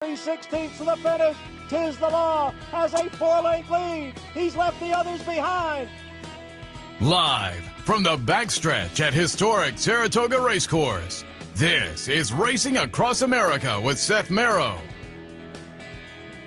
3/16 to the finish. Tiz the Law has a 4-length lead. He's left the others behind. Live from the backstretch at historic Saratoga Race Course, this is Racing Across America with Seth Merrow.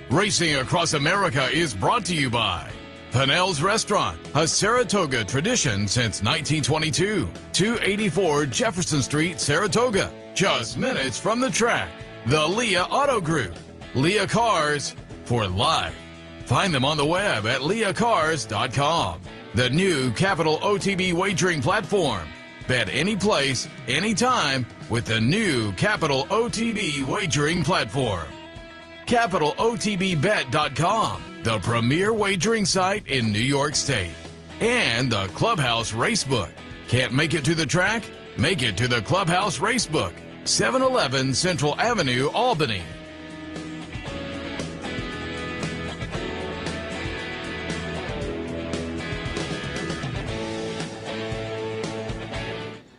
Racing Across America is brought to you by Pinnell's Restaurant, a Saratoga tradition since 1922. 284 Jefferson Street, Saratoga, just minutes from the track. The Leah Auto Group, Leah Cars for life. Find them on the web at leahcars.com. The new Capital OTB wagering platform. Bet any place, anytime with the new Capital OTB wagering platform. CapitalOTBBet.com, the premier wagering site in New York State. And the Clubhouse Racebook. Can't make it to the track? Make it to the Clubhouse Racebook. 711 Central Avenue, Albany.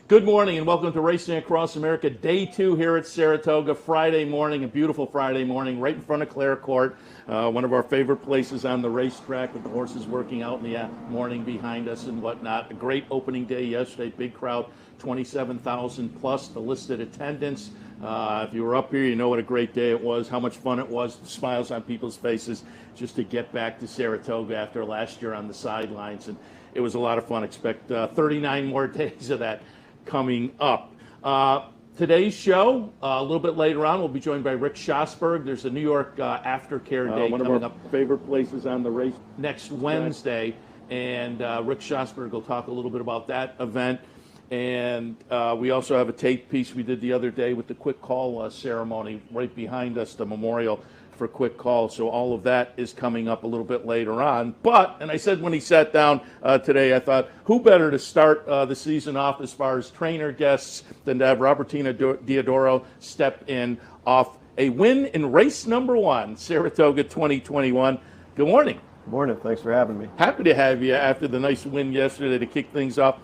Good morning and welcome to Racing Across America, day 2 here at Saratoga, Friday morning, a beautiful Friday morning, right in front of Clare Court, one of our favorite places on the racetrack with the horses working out in the morning behind us and whatnot. A great opening day yesterday, big crowd, 27,000 plus the listed attendance. If you were up here, you know what a great day it was, how much fun it was, the smiles on people's faces just to get back to Saratoga after last year on the sidelines. And it was a lot of fun. Expect 39 more days of that coming up. Today's show, a little bit later on, we'll be joined by Rick Schosberg. There's a New York Aftercare Day coming up. Favorite places on the race next Wednesday. And Rick Schosberg will talk a little bit about that event. And we also have a tape piece we did the other day with the quick call ceremony right behind us, the memorial for quick call. So all of that is coming up a little bit later on. But, and I said when he sat down today, I thought, who better to start the season off as far as trainer guests than to have Robertino Diodoro step in off a win in race number 1, Saratoga 2021. Good morning. Good morning. Thanks for having me. Happy to have you after the nice win yesterday to kick things off.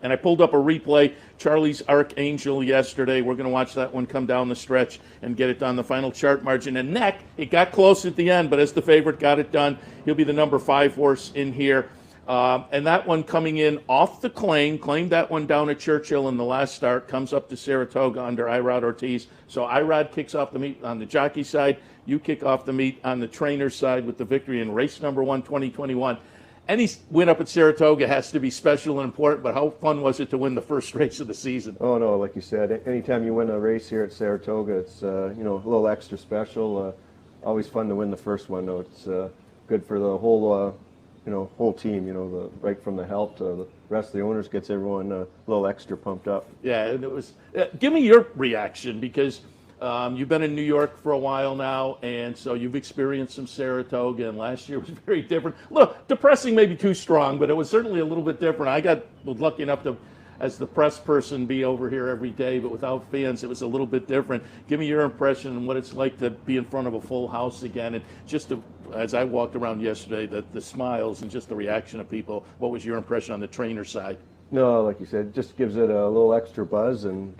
And I pulled up a replay, Charlie's Archangel yesterday. We're going to watch that one come down the stretch and get it done. The final chart margin and neck, it got close at the end, but as the favorite got it done, he'll be the number 5 horse in here. And that one coming in off the claimed that one down at Churchill in the last start, comes up to Saratoga under Irod Ortiz. So Irod kicks off the meet on the jockey side. You kick off the meet on the trainer side with the victory in race number 1, 2021. Any win up at Saratoga has to be special and important, but how fun was it to win the first race of the season? Oh, no, like you said, anytime you win a race here at Saratoga, it's, a little extra special. Always fun to win the first one, though. It's good for the whole, whole team, right from the help to the rest of the owners, gets everyone a little extra pumped up. Yeah, and it was, give me your reaction, because you've been in New York for a while now, and so you've experienced some Saratoga, and last year was very different. Look, depressing may be too strong, but it was certainly a little bit different. I was lucky enough to, as the press person, be over here every day, but without fans, it was a little bit different. Give me your impression and what it's like to be in front of a full house again, and just as I walked around yesterday, the smiles and just the reaction of people. What was your impression on the trainer side? No, like you said, it just gives it a little extra buzz, and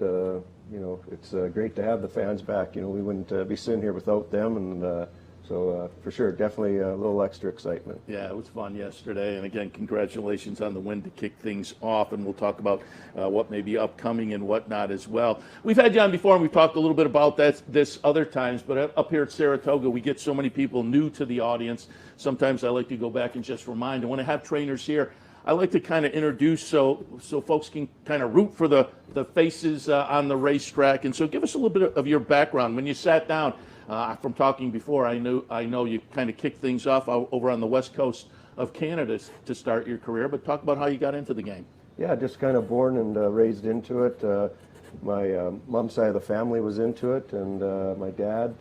it's great to have the fans back. We wouldn't be sitting here without them, and so for sure, definitely a little extra excitement. Yeah, it was fun yesterday, and again, congratulations on the win to kick things off, and we'll talk about what may be upcoming and whatnot as well. We've had you on before, and we've talked a little bit about this other times, but up here at Saratoga, we get so many people new to the audience. Sometimes I like to go back and just remind, and when I have trainers here, I like to kind of introduce so folks can kind of root for the faces on the racetrack. And so give us a little bit of your background. When you sat down, from talking before, I know you kind of kicked things off over on the west coast of Canada to start your career, but talk about how you got into the game. Yeah, just kind of born and raised into it. My mom's side of the family was into it, and my dad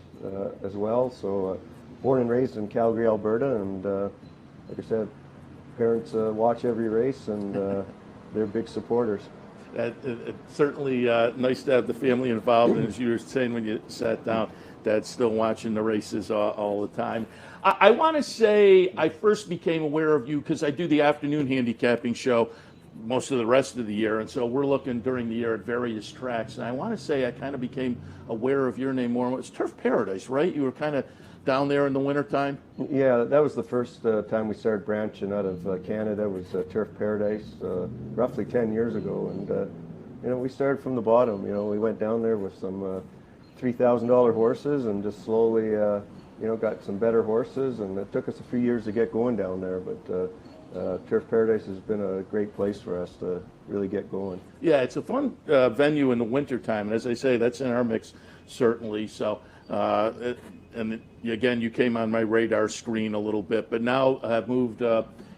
as well. So born and raised in Calgary, Alberta, and like I said, parents watch every race, and they're big supporters. It's certainly nice to have the family involved, and as you were saying when you sat down, Dad's still watching the races all the time. I want to say I first became aware of you because I do the afternoon handicapping show most of the rest of the year. And so we're looking during the year at various tracks. And I want to say I kind of became aware of your name more. It was Turf Paradise, right? You were kind of down there in the wintertime? Yeah, that was the first time we started branching out of Canada, was Turf Paradise, roughly 10 years ago. And, you know, we started from the bottom. You know, we went down there with some $3,000 horses and just slowly, you know, got some better horses. And it took us a few years to get going down there. But Turf Paradise has been a great place for us to really get going. Yeah, it's a fun venue in the wintertime. And as I say, that's in our mix, certainly. So, and again, you came on my radar screen a little bit, but now I've moved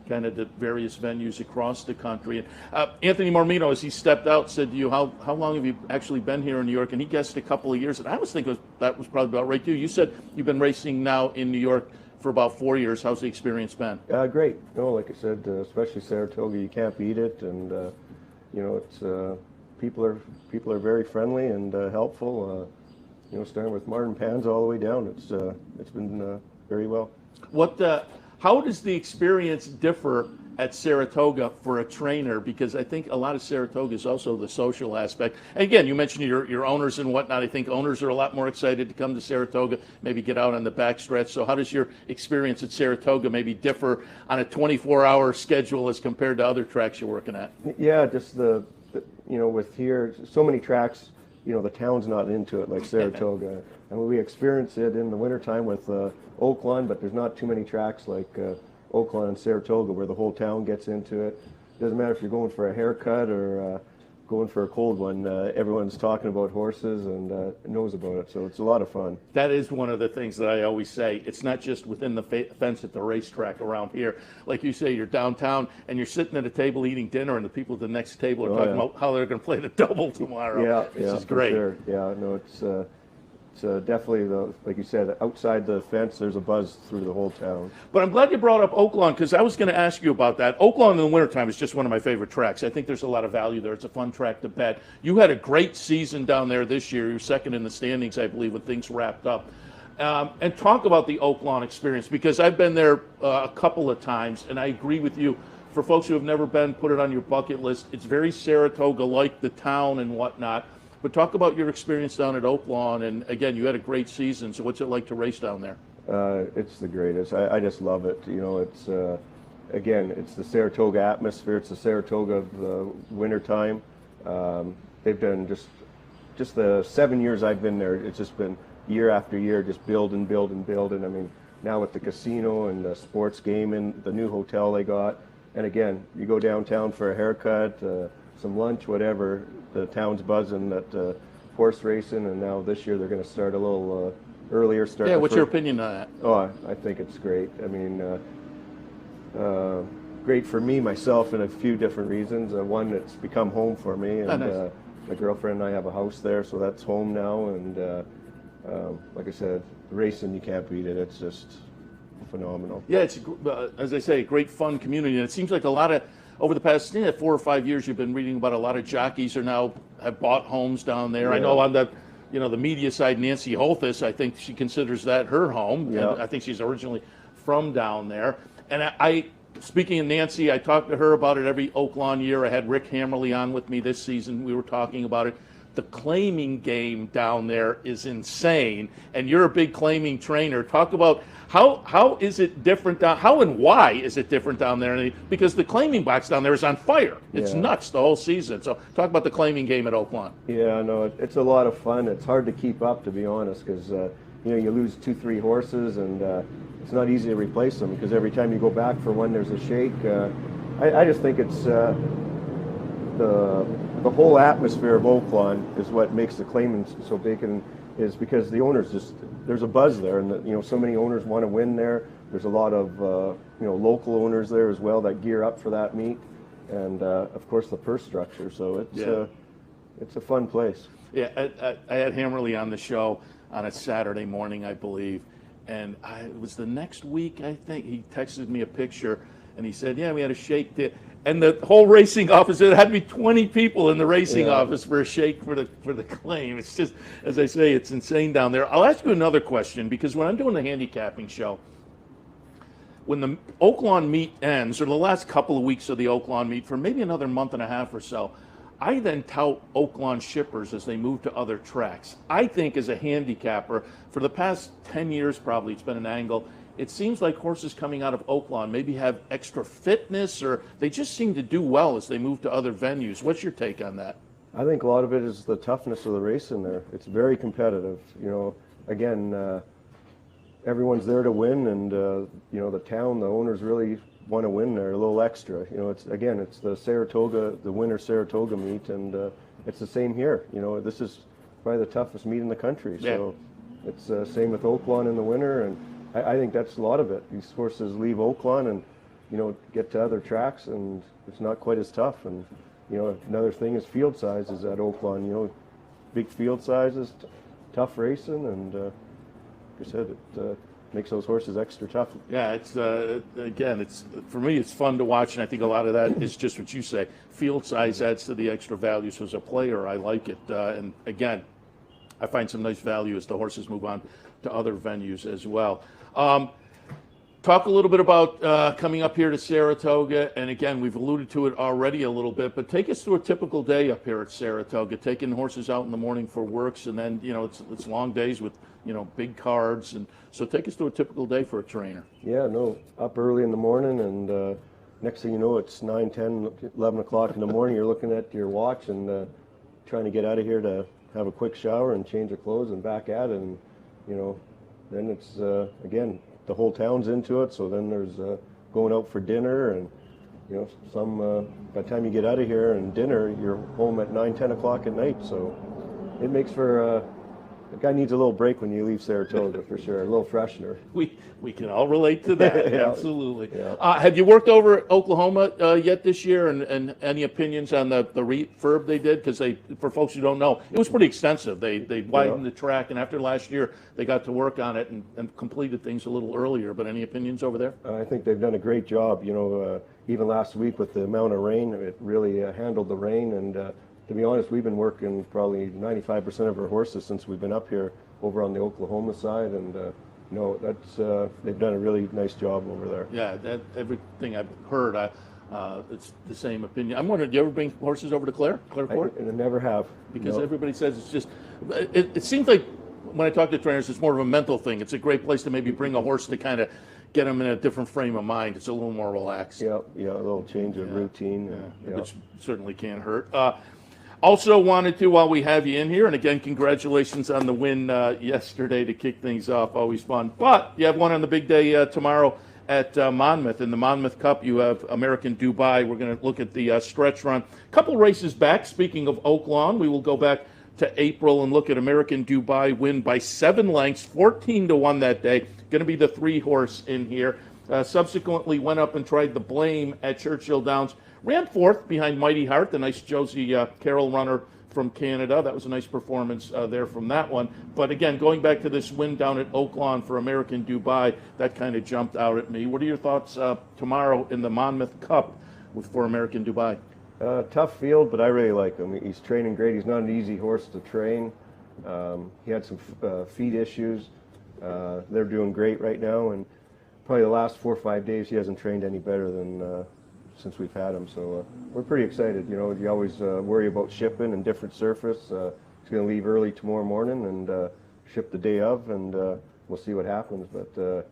kind of to various venues across the country. And Anthony Mormino, as he stepped out, said to you, how long have you actually been here in New York? And he guessed a couple of years. And I was thinking that was probably about right, too. You said you've been racing now in New York for about 4 years. How's the experience been? Great. No, like I said, especially Saratoga, you can't beat it. And, you know, it's people are very friendly and helpful. You know, starting with Martin Pans all the way down, it's been very well. How does the experience differ at Saratoga for a trainer? Because I think a lot of Saratoga is also the social aspect. And again, you mentioned your owners and whatnot. I think owners are a lot more excited to come to Saratoga, maybe get out on the backstretch. So how does your experience at Saratoga maybe differ on a 24-hour schedule as compared to other tracks you're working at? Yeah, just the you know, with here, so many tracks, you know, the town's not into it like Saratoga. And we experience it in the wintertime with Oaklawn, but there's not too many tracks like Oaklawn and Saratoga where the whole town gets into it. Doesn't matter if you're going for a haircut or going for a cold one, everyone's talking about horses and knows about it, so it's a lot of fun. That is one of the things that I always say. It's not just within the fence at the racetrack around here. Like you say, you're downtown and you're sitting at a table eating dinner, and the people at the next table are talking about how they're going to play the double tomorrow. Yeah, This is great. For sure. Yeah, no, it's definitely, like you said, outside the fence, there's a buzz through the whole town. But I'm glad you brought up Oaklawn, because I was going to ask you about that. Oaklawn in the wintertime is just one of my favorite tracks. I think there's a lot of value there. It's a fun track to bet. You had a great season down there this year. You're second in the standings, I believe, when things wrapped up. And talk about the Oaklawn experience, because I've been there a couple of times, and I agree with you. For folks who have never been, put it on your bucket list. It's very Saratoga-like, the town and whatnot. But talk about your experience down at Oaklawn, and again, you had a great season, so what's it like to race down there? It's the greatest. I just love it. You know, it's, again, it's the Saratoga atmosphere. It's the Saratoga of the wintertime. They've done just the 7 years I've been there, it's just been year after year, just building. I mean, now with the casino and the sports gaming, the new hotel they got, and again, you go downtown for a haircut, some lunch, whatever, the town's buzzing at horse racing, and now this year they're going to start a little earlier. Yeah, what's your opinion on that? Oh, I think it's great. I mean, great for me, myself, in a few different reasons. One, it's become home for me, and nice. My girlfriend and I have a house there, so that's home now, and like I said, racing, you can't beat it. It's just phenomenal. Yeah, it's, as I say, a great fun community, and it seems like a lot of, over the past 4 or 5 years, you've been reading about a lot of jockeys have bought homes down there. Yeah. I know on the, you know, the media side, Nancy Holthus, I think she considers that her home. Yeah. And I think she's originally from down there. And speaking of Nancy, I talk to her about it every Oaklawn year. I had Rick Hammerly on with me this season. We were talking about it. The claiming game down there is insane, and you're a big claiming trainer. Talk about how is it different down? How and why is it different down there? Because the claiming box down there is on fire. It's nuts the whole season. So talk about the claiming game at Oaklawn. Yeah, no, it's a lot of fun. It's hard to keep up, to be honest, because you know, you lose 2-3 horses, and it's not easy to replace them, because every time you go back for one, there's a shake. I just think it's the whole atmosphere of Oaklawn is what makes the claiming so big, and is because the owners just, there's a buzz there, and you know, so many owners want to win there. There's a lot of you know, local owners there as well that gear up for that meet, and of course the purse structure. So it's a fun place. Yeah, I had Hammerly on the show on a Saturday morning, I believe, and it was the next week, I think. He texted me a picture, and he said, "Yeah, we had a shake there." And the whole racing office, there had to be 20 people in the racing office for a shake for the claim. It's just, as I say, it's insane down there. I'll ask you another question, because when I'm doing the handicapping show, when the Oaklawn meet ends, or the last couple of weeks of the Oaklawn meet, for maybe another month and a half or so, I then tout Oaklawn shippers as they move to other tracks. I think as a handicapper, for the past 10 years probably, it's been an angle. It seems like horses coming out of Oaklawn maybe have extra fitness, or they just seem to do well as they move to other venues. What's your take on that? I think a lot of it is the toughness of the race in there. It's very competitive. You know, again, everyone's there to win, and you know, the town, the owners really want to win there a little extra. You know, it's the Saratoga, the winter Saratoga meet, and it's the same here. You know, this is probably the toughest meet in the country. So it's same with Oaklawn in the winter, and I think that's a lot of it. These horses leave Oaklawn and, you know, get to other tracks, and it's not quite as tough. And you know, another thing is field sizes at Oaklawn. You know, big field sizes, tough racing, and like I said, it makes those horses extra tough. Yeah, it's again, it's for me, it's fun to watch, and I think a lot of that is just what you say. Field size adds to the extra value. So as a player, I like it, and again, I find some nice value as the horses move on to other venues as well. Talk a little bit about coming up here to Saratoga, and again, we've alluded to it already a little bit, but take us through a typical day up here at Saratoga, taking horses out in the morning for works, and then, you know, it's long days with, you know, big cards, and so take us through a typical day for a trainer. Yeah, no, up early in the morning, and next thing you know, it's 9, 10, 11 o'clock in the morning. You're looking at your watch and trying to get out of here to have a quick shower and change your clothes and back at it, and, you know, then it's, again, the whole town's into it, so then there's going out for dinner, and, you know, some, by the time you get out of here and dinner, you're home at 9, 10 o'clock at night, so it makes for, the guy needs a little break when you leave Saratoga, for sure, a little freshener. We can all relate to that, Yeah. absolutely. Yeah. Have you worked over at Oklahoma yet this year, and any opinions on the refurb they did? Because for folks who don't know, it was pretty extensive. They widened the track, and after last year, they got to work on it and completed things a little earlier. But any opinions over there? I think they've done a great job. You know, even last week with the amount of rain, it really handled the rain. And to be honest, we've been working probably 95% of our horses since we've been up here over on the Oklahoma side. And you know, that's they've done a really nice job over there. Yeah, everything I've heard, it's the same opinion. I'm wondering, do you ever bring horses over to Clare Court? I never have. Because no. everybody says it's just, it seems like when I talk to trainers, it's more of a mental thing. It's a great place to maybe bring a horse to kind of get them in a different frame of mind. It's a little more relaxed. Yeah, a little change of routine. Which certainly can't hurt. Also wanted to, while we have you in here, and again, congratulations on the win yesterday to kick things off. Always fun. But you have one on the big day tomorrow at Monmouth. In the Monmouth Cup, you have American Dubai. We're going to look at the stretch run. A couple races back. Speaking of Oaklawn, we will go back to April and look at American Dubai win by 7 lengths, 14-1 that day. Going to be the 3-horse in here. Subsequently went up and tried the Blame at Churchill Downs. Ran 4th behind Mighty Heart, the nice Josie Carroll runner from Canada. That was a nice performance there from that one. But again, going back to this win down at Oaklawn for American Dubai, that kind of jumped out at me. What are your thoughts tomorrow in the Monmouth Cup for American Dubai? Tough field, but I really like him. He's training great. He's not an easy horse to train. He had some feet issues. They're doing great right now, and probably the last 4 or 5 days he hasn't trained any better than since we've had him. So we're pretty excited. You know, you always worry about shipping and different surface. He's going to leave early tomorrow morning and ship the day of, and we'll see what happens. But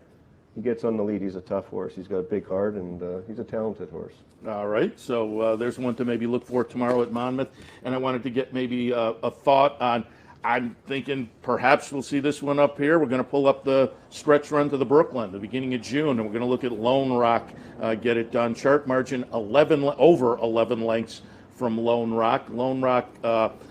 he gets on the lead. He's a tough horse. He's got a big heart, and he's a talented horse. All right, so there's one to maybe look for tomorrow at Monmouth. And I wanted to get maybe a thought on, I'm thinking perhaps we'll see this one up here. We're going to pull up the stretch run to the Brooklyn, the beginning of June, and we're going to look at Lone Rock, get it done. Chart margin over 11 lengths from Lone Rock. Lone Rock,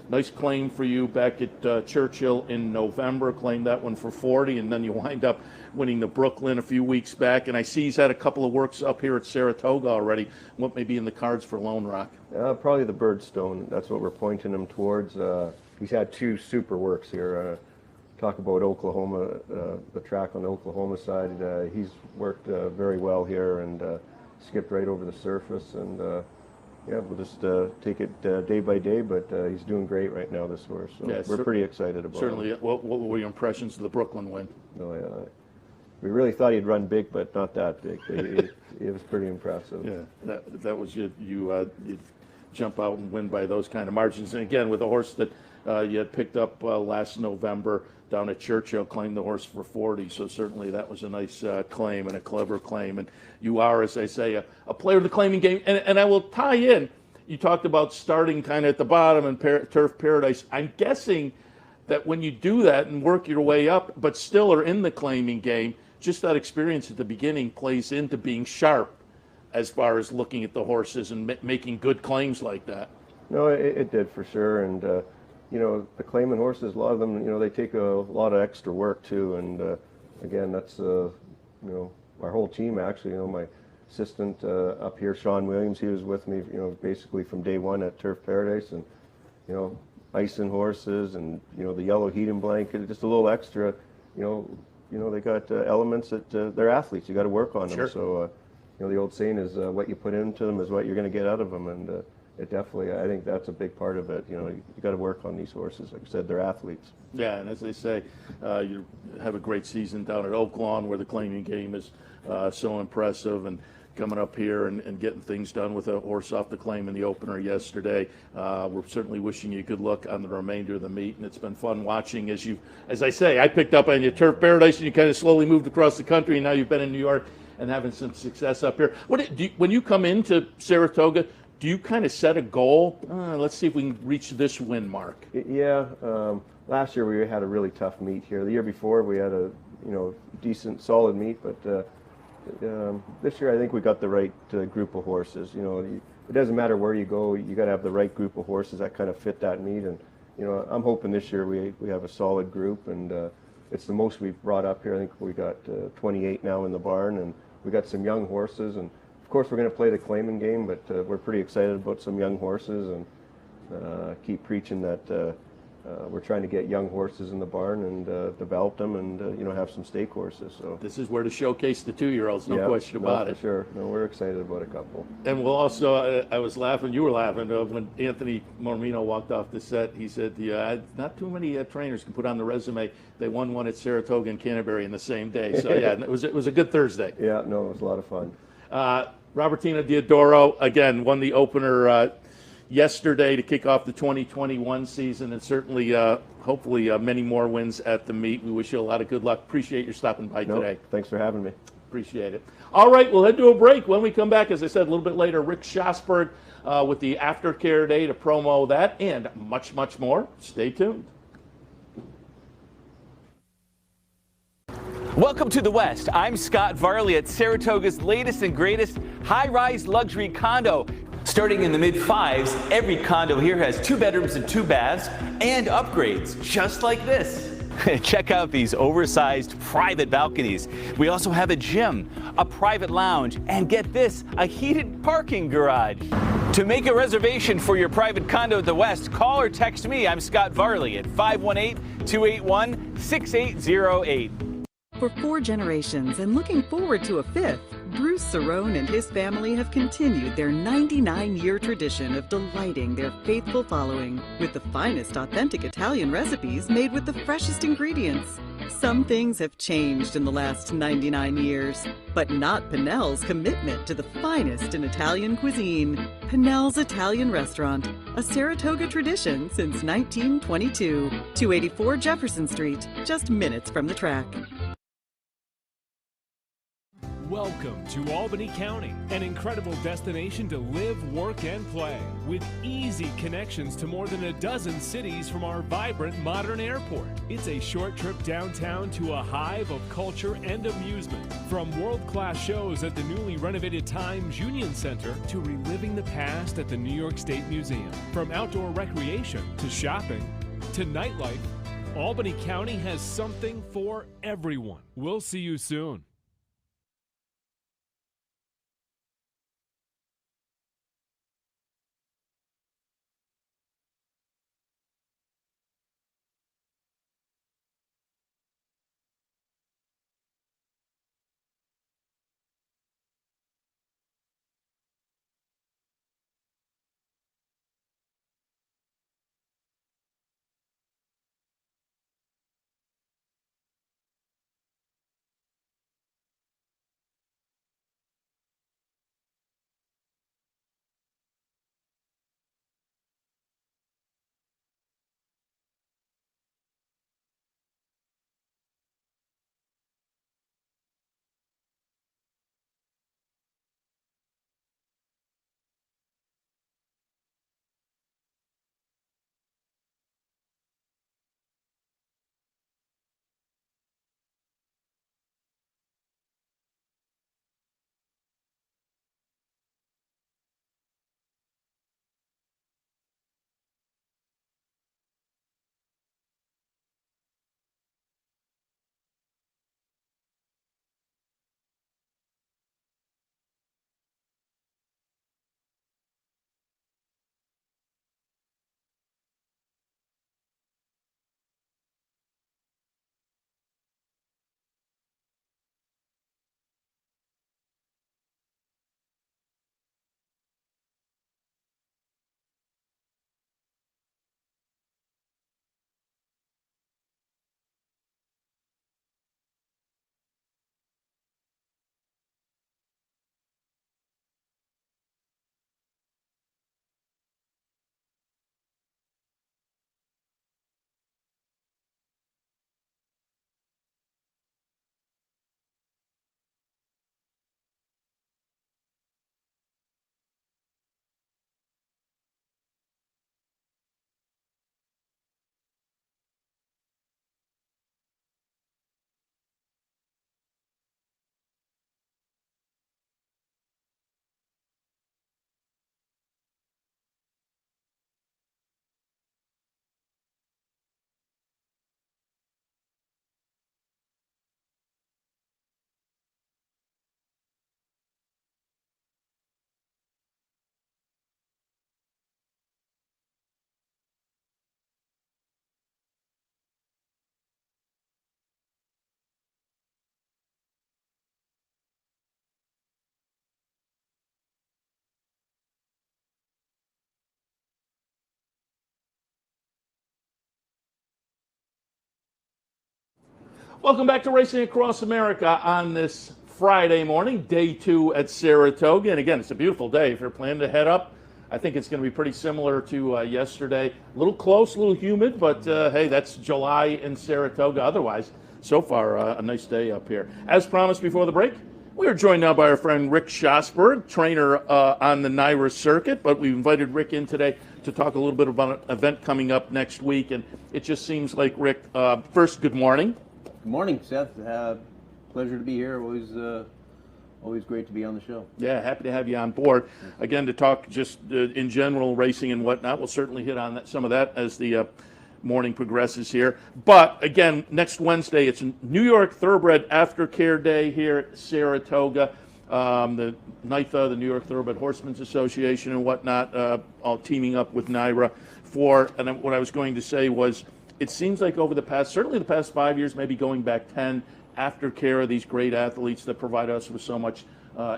nice claim for you back at Churchill in November. Claimed that one for 40, and then you wind up winning the Brooklyn a few weeks back. And I see he's had a couple of works up here at Saratoga already. What may be in the cards for Lone Rock? Probably the Birdstone. That's what we're pointing him towards. He's had 2 super works here. Talk about Oklahoma, the track on the Oklahoma side. He's worked very well here and skipped right over the surface. And yeah, we'll just take it day by day, but he's doing great right now, this horse. So we're pretty excited about certainly. him. What were your impressions of the Brooklyn win? Oh, yeah. we really thought he'd run big, but not that big. It was pretty impressive. Yeah, that was you jump out and win by those kind of margins. And again, with a horse that you had picked up last November down at Churchill, claimed the horse for 40. So certainly that was a nice claim and a clever claim. And you are, as I say, a player of the claiming game. And I will tie in. You talked about starting kind of at the bottom in Turf Paradise. I'm guessing that when you do that and work your way up, but still are in the claiming game, just that experience at the beginning plays into being sharp as far as looking at the horses and making good claims like that. No, it did for sure. And, you know, the claiming horses, a lot of them, you know, they take a lot of extra work too. And again, that's, you know, our whole team actually, you know, my assistant up here, Sean Williams, he was with me, you know, basically from day one at Turf Paradise. And, you know, icing horses and, you know, the yellow heating blanket, just a little extra, you know, they got elements that they're athletes. You got to work on them. Sure. So, you know, the old saying is what you put into them is what you're going to get out of them. And it definitely, I think that's a big part of it. You know, you got to work on these horses. Like I said, they're athletes. Yeah, and as they say, you have a great season down at Oak Lawn where the claiming game is so impressive, and coming up here and getting things done with a horse off the claim in the opener yesterday. We're certainly wishing you good luck on the remainder of the meet, and it's been fun watching as I say, I picked up on your Turf Paradise and you kind of slowly moved across the country, and now you've been in New York and having some success up here. When you come into Saratoga, do you kind of set a goal? Let's see if we can reach this win mark. Yeah, last year we had a really tough meet here. The year before we had a, you know, decent, solid meet, but this year I think we got the right group of horses. You know, it doesn't matter where you go, you got to have the right group of horses that kind of fit that meet. And you know, I'm hoping this year we have a solid group, and it's the most we've brought up here. I think we got 28 now in the barn, and we got some young horses. And of course we're going to play the claiming game, but we're pretty excited about some young horses, and keep preaching that we're trying to get young horses in the barn and develop them, and you know, have some stake horses. So this is where to showcase the 2-year-olds, no question about it. Sure, no, we're excited about a couple. And we'll also, I was laughing, you were laughing when Anthony Mormino walked off the set. He said, "Yeah, not too many trainers can put on the resume they won one at Saratoga and Canterbury in the same day." So yeah, it was a good Thursday. Yeah, no, it was a lot of fun. Robertino Diodoro again won the opener yesterday to kick off the 2021 season, and certainly, hopefully, many more wins at the meet. We wish you a lot of good luck. Appreciate your stopping by today. Thanks for having me. Appreciate it. All right, we'll head to a break. When we come back, as I said a little bit later, Rick Schosberg with the Aftercare Day to promo that and much, much more. Stay tuned. Welcome to the West. I'm Scott Varley at Saratoga's latest and greatest high-rise luxury condo. Starting in the mid-5s, every condo here has 2 bedrooms and 2 baths and upgrades just like this. Check out these oversized private balconies. We also have a gym, a private lounge, and get this, a heated parking garage. To make a reservation for your private condo at the West, call or text me. I'm Scott Varley at 518-281-6808. For 4 generations and looking forward to a 5th, Bruce Cerrone and his family have continued their 99-year tradition of delighting their faithful following with the finest authentic Italian recipes made with the freshest ingredients. Some things have changed in the last 99 years, but not Pinnell's commitment to the finest in Italian cuisine. Pinnell's Italian Restaurant, a Saratoga tradition since 1922. 284 Jefferson Street, just minutes from the track. Welcome to Albany County, an incredible destination to live, work, and play, with easy connections to more than a dozen cities from our vibrant modern airport. It's a short trip downtown to a hive of culture and amusement, from world-class shows at the newly renovated Times Union Center to reliving the past at the New York State Museum. From outdoor recreation to shopping to nightlife, Albany County has something for everyone. We'll see you soon. Welcome back to Racing Across America on this Friday morning, day 2 at Saratoga. And again, it's a beautiful day. If you're planning to head up, I think it's going to be pretty similar to yesterday. A little close, a little humid, but hey, that's July in Saratoga. Otherwise, so far, a nice day up here. As promised before the break, we are joined now by our friend Rick Schosberg, trainer on the NYRA circuit, but we invited Rick in today to talk a little bit about an event coming up next week. And it just seems like, Rick, first, good morning. Good morning, Seth. Pleasure to be here. Always great to be on the show. Yeah, happy to have you on board. Again, to talk just in general racing and whatnot. We'll certainly hit on some of that as the morning progresses here. But again, next Wednesday, it's New York Thoroughbred Aftercare Day here at Saratoga. The NYTHA, the New York Thoroughbred Horsemen's Association and whatnot, all teaming up with NYRA for, and what I was going to say was, it seems like over the past, certainly the past 5 years, maybe going back 10, Aftercare of these great athletes that provide us with so much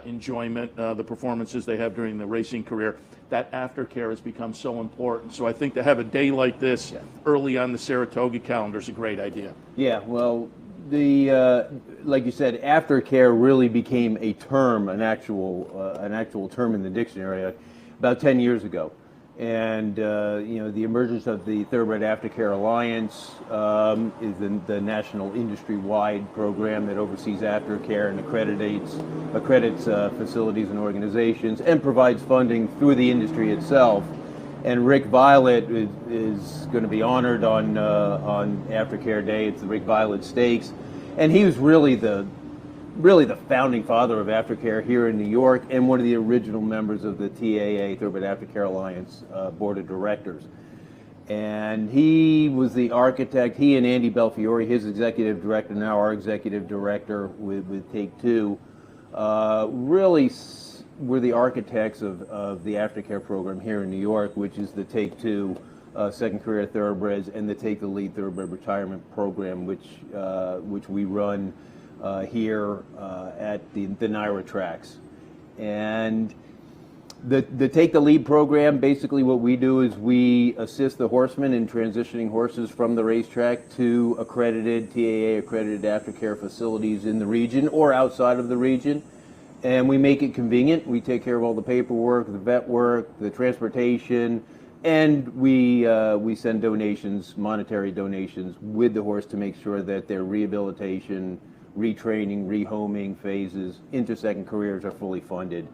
enjoyment, the performances they have during the racing career, that aftercare has become so important. So I think to have a day like this early on the Saratoga calendar is a great idea. Yeah, well, like you said, aftercare really became a term, an actual term in the dictionary about 10 years ago. And the emergence of the Thoroughbred Aftercare Alliance is the national industry-wide program that oversees aftercare and accredits facilities and organizations and provides funding through the industry itself. And Rick Violet is going to be honored on Aftercare Day. It's the Rick Violet Stakes, and he was really the founding father of aftercare here in New York and one of the original members of the TAA, Thoroughbred Aftercare Alliance Board of Directors. And he was the architect, he and Andy Belfiore, his executive director, now our executive director with Take Two, really were the architects of the aftercare program here in New York, which is the Take Two Second Career Thoroughbreds and the Take the Lead Thoroughbred Retirement Program, which we run here at the NYRA tracks. And the Take the Lead program, basically what we do is we assist the horsemen in transitioning horses from the racetrack to accredited, TAA accredited aftercare facilities in the region or outside of the region. And we make it convenient. We take care of all the paperwork, the vet work, the transportation, and we send donations, monetary donations with the horse to make sure that their rehabilitation, retraining, rehoming phases into second careers are fully funded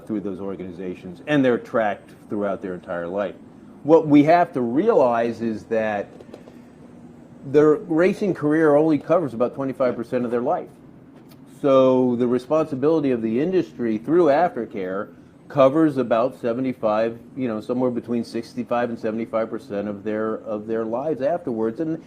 through those organizations, and they're tracked throughout their entire life. What we have to realize is that their racing career only covers about 25% of their life. So the responsibility of the industry through aftercare covers about 75, somewhere between 65 and 75% of their lives afterwards. And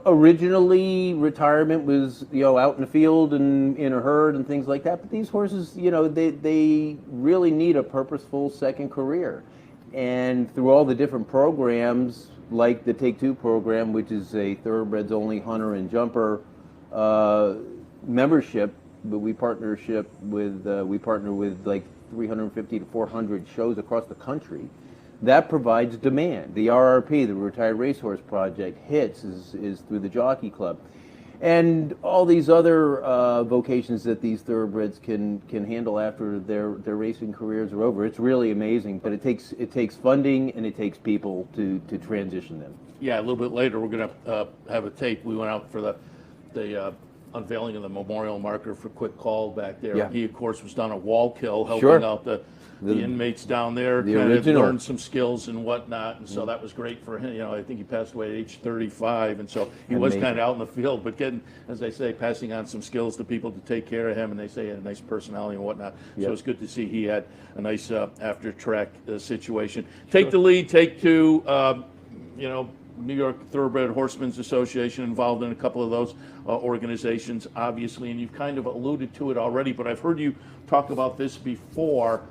originally retirement was, out in the field and in a herd and things like that. But these horses, they really need a purposeful second career. And through all the different programs, like the Take Two program, which is a thoroughbreds only hunter and jumper membership, but we partner with like 350 to 400 shows across the country. That provides demand. The RRP, the Retired Racehorse Project, HITS is through the Jockey Club, and all these other vocations that these thoroughbreds can handle after their racing careers are over. It's really amazing, but it takes funding and it takes people to transition them. Yeah, a little bit later we're going to have a tape. We went out for the unveiling of the memorial marker for Quick Call back there. Yeah. He, of course, was down at Wallkill helping out the inmates down there, kind of learned some skills and whatnot, and so that was great for him. I think he passed away at age 35, and so he was kind of out in the field, but getting, as they say, passing on some skills to people to take care of him, and they say he had a nice personality and whatnot. Yep. So it's good to see he had a nice after-track situation. Take the Lead, Take Two, New York Thoroughbred Horsemen's Association involved in a couple of those organizations, obviously, and you've kind of alluded to it already, but I've heard you talk about this before.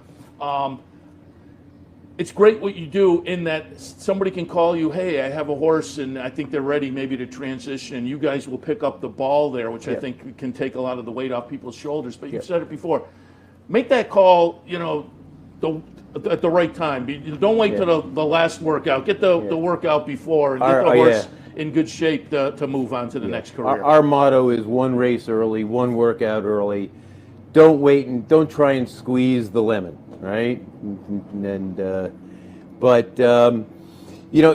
It's great what you do in that somebody can call you, hey, I have a horse and I think they're ready maybe to transition, and you guys will pick up the ball there, which I think can take a lot of the weight off people's shoulders. But you've said it before. Make that call, at the right time. Don't wait till the last workout. Get the workout before and get the horse in good shape to move on to the next career. Our motto is one race early, one workout early. Don't wait and don't try and squeeze the lemon, right?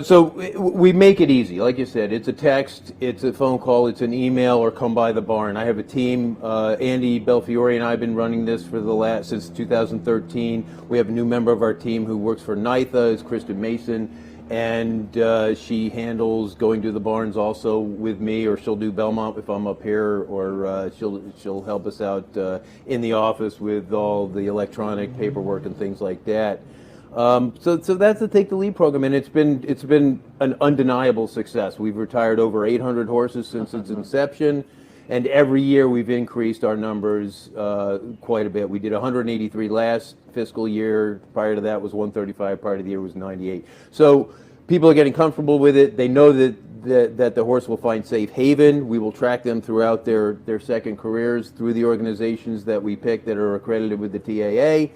So we make it easy. Like you said, it's a text, it's a phone call, it's an email, or come by the barn. I have a team. Andy Belfiore and I have been running this since 2013. We have a new member of our team who works for NYTHA, is Kristen Mason, and she handles going to the barns also with me, or she'll do Belmont if I'm up here, or she'll help us out in the office with all the electronic paperwork and things like that. So that's the Take the Lead program, and it's been an undeniable success. We've retired over 800 horses since its inception, and every year we've increased our numbers quite a bit. We did 183 last fiscal year. Prior to that was 135. Prior to the year was 98. So people are getting comfortable with it. They know that the horse will find safe haven. We will track them throughout their second careers through the organizations that we pick that are accredited with the TAA.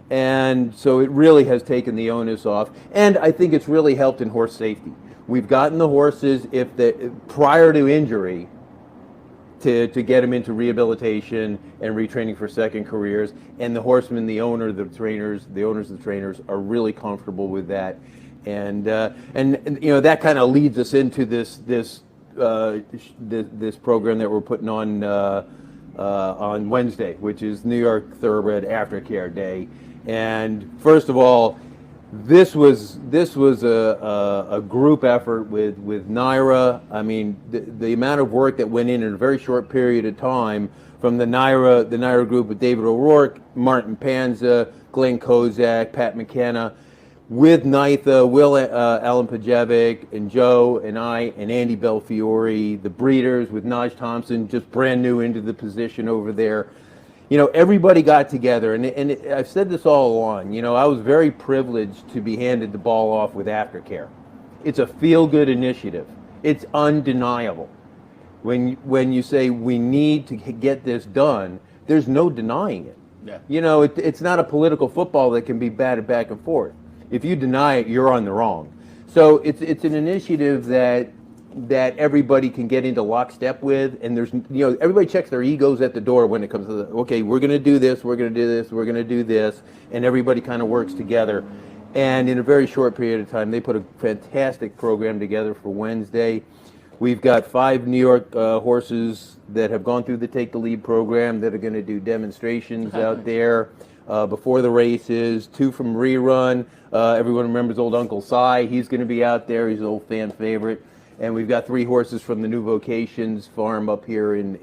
And so it really has taken the onus off, and I think it's really helped in horse safety. We've gotten the horses, prior to injury, to get them into rehabilitation and retraining for second careers, and the horsemen, the owners of the trainers are really comfortable with that, and that kind of leads us into this program that we're putting on Wednesday, which is New York Thoroughbred Aftercare Day. And first of all, this was a group effort with NYRA. I mean, the amount of work that went in a very short period of time from the NYRA group with David O'Rourke, Martin Panza, Glenn Kozak, Pat McKenna, with NYTHA, Will Alan Pajevic, and Joe and I and Andy Belfiore, the breeders with Naj Thompson, just brand new into the position over there. Everybody got together, and I've said this all along. I was very privileged to be handed the ball off with Aftercare. It's a feel-good initiative. It's undeniable. When you say we need to get this done, there's no denying it. Yeah. It's not a political football that can be batted back and forth. If you deny it, you're on the wrong. So it's an initiative that everybody can get into lockstep with, and there's everybody checks their egos at the door when it comes to okay, we're going to do this, we're going to do this, we're going to do this, and everybody kind of works together. And in a very short period of time, they put a fantastic program together for Wednesday. We've got 5 New York horses that have gone through the Take the Lead program that are going to do demonstrations out there before the races. 2 from Rerun. Everyone remembers old Uncle Si. He's going to be out there. He's an old fan favorite. And we've got 3 horses from the New Vocations farm up here in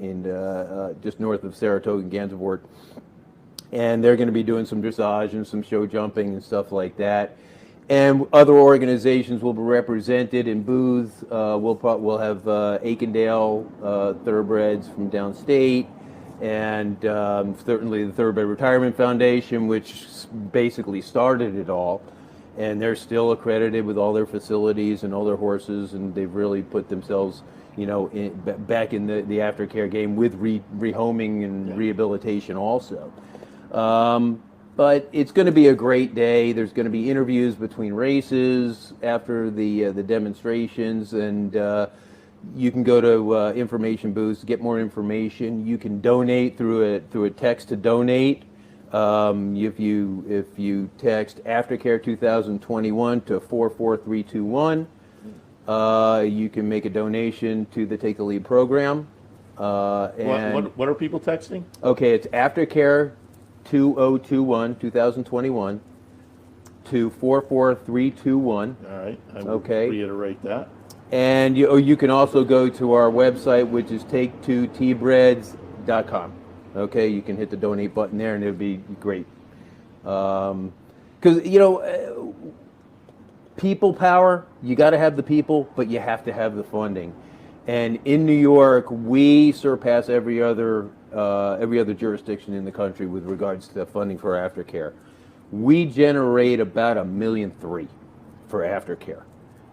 just north of Saratoga and Gansevoort. And they're going to be doing some dressage and some show jumping and stuff like that. And other organizations will be represented in booths. We'll have Aikendale Thoroughbreds from downstate, and certainly the Thoroughbred Retirement Foundation, which basically started it all. And they're still accredited with all their facilities and all their horses, and they've really put themselves, back in the aftercare game with rehoming and rehabilitation also. But it's going to be a great day. There's going to be interviews between races after the demonstrations, and you can go to information booths to get more information. You can donate through a text to donate. If you text Aftercare 2021 to 44321, you can make a donation to the Take the Lead program. And what are people texting? Okay, it's Aftercare 2021 to 44321. All right. I will reiterate that. And you can also go to our website, which is take2tbreds.com. Okay, you can hit the donate button there, and it'll be great. Because people power. You got to have the people, but you have to have the funding. And in New York, we surpass every other jurisdiction in the country with regards to funding for aftercare. We generate about $1.3 million for aftercare,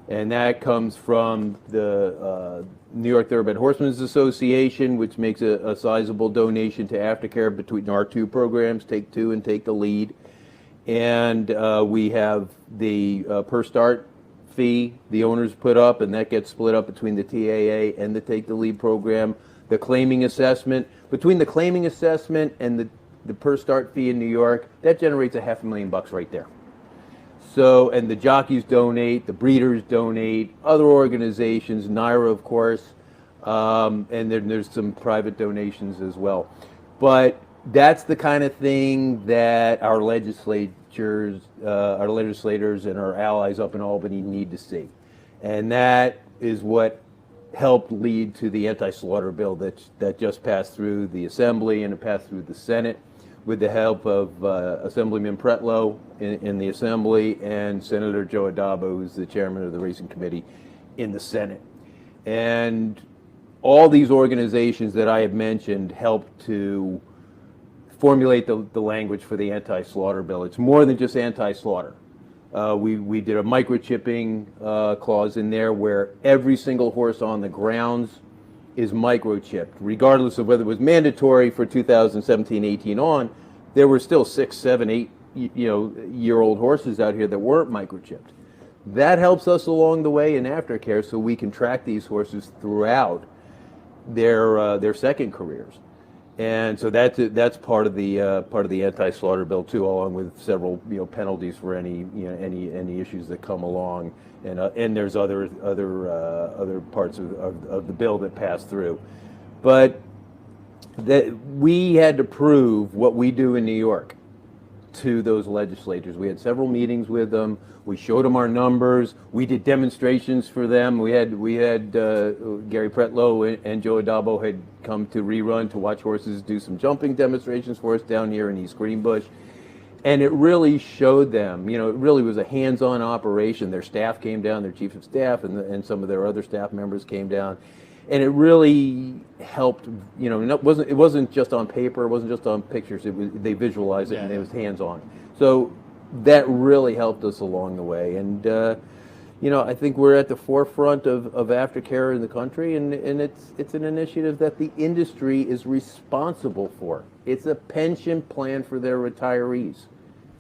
and that comes from the New York Thoroughbred Horsemen's Association, which makes a sizable donation to aftercare between our 2 programs, Take 2 and Take the Lead. And we have the per start fee the owners put up, and that gets split up between the TAA and the Take the Lead program. The claiming assessment, between the claiming assessment and the per start fee in New York, that generates $500,000 right there. So, and the jockeys donate, the breeders donate, other organizations, NYRA of course, and then there's some private donations as well. But that's the kind of thing that our legislators and our allies up in Albany need to see. And that is what helped lead to the anti-slaughter bill that just passed through the Assembly and it passed through the Senate with the help of Assemblyman Pretlow in the Assembly and Senator Joe Adabo, who's the chairman of the Racing Committee in the Senate. And all these organizations that I have mentioned helped to formulate the language for the anti-slaughter bill. It's more than just anti-slaughter. We did a microchipping clause in there where every single horse on the grounds is microchipped, regardless of whether it was mandatory for 2017-18 on. There were still 6, 7, 8 year-old horses out here that weren't microchipped. That helps us along the way in aftercare, so we can track these horses throughout their second careers. And so that's part of the anti-slaughter bill too, along with several penalties for any issues that come along, and there's other parts of the bill that pass through, but that we had to prove what we do in New York to those legislators. We had several meetings with them. We showed them our numbers. We did demonstrations for them. We had Gary Pretlow and Joe Adabo had come to Rerun to watch horses do some jumping demonstrations for us down here in East Greenbush. And it really showed them, it really was a hands-on operation. Their staff came down, their chief of staff and some of their other staff members came down. And it really helped, it wasn't just on paper, it wasn't just on pictures, they visualized it and it was hands-on. So that really helped us along the way. And, I think we're at the forefront of aftercare in the country, and it's an initiative that the industry is responsible for. It's a pension plan for their retirees.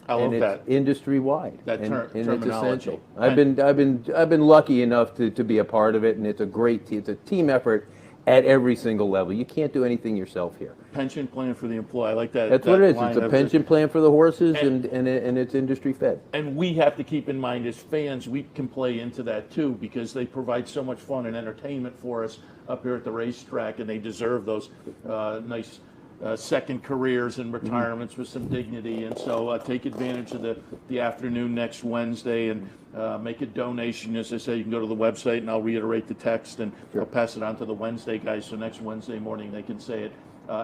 I love that. It's industry-wide. That terminology. It's essential. I've been lucky enough to be a part of it, and it's a team effort at every single level. You can't do anything yourself here. Pension plan for the employee. I like that. That's what it is. It's a pension plan for the horses, and it's industry fed. And we have to keep in mind as fans, we can play into that too, because they provide so much fun and entertainment for us up here at the racetrack, and they deserve those nice second careers and retirements with some dignity. And so take advantage of the afternoon next Wednesday and make a donation. As I say, you can go to the website and I'll reiterate the text and I'll pass it on to the Wednesday guys, so next Wednesday morning they can say it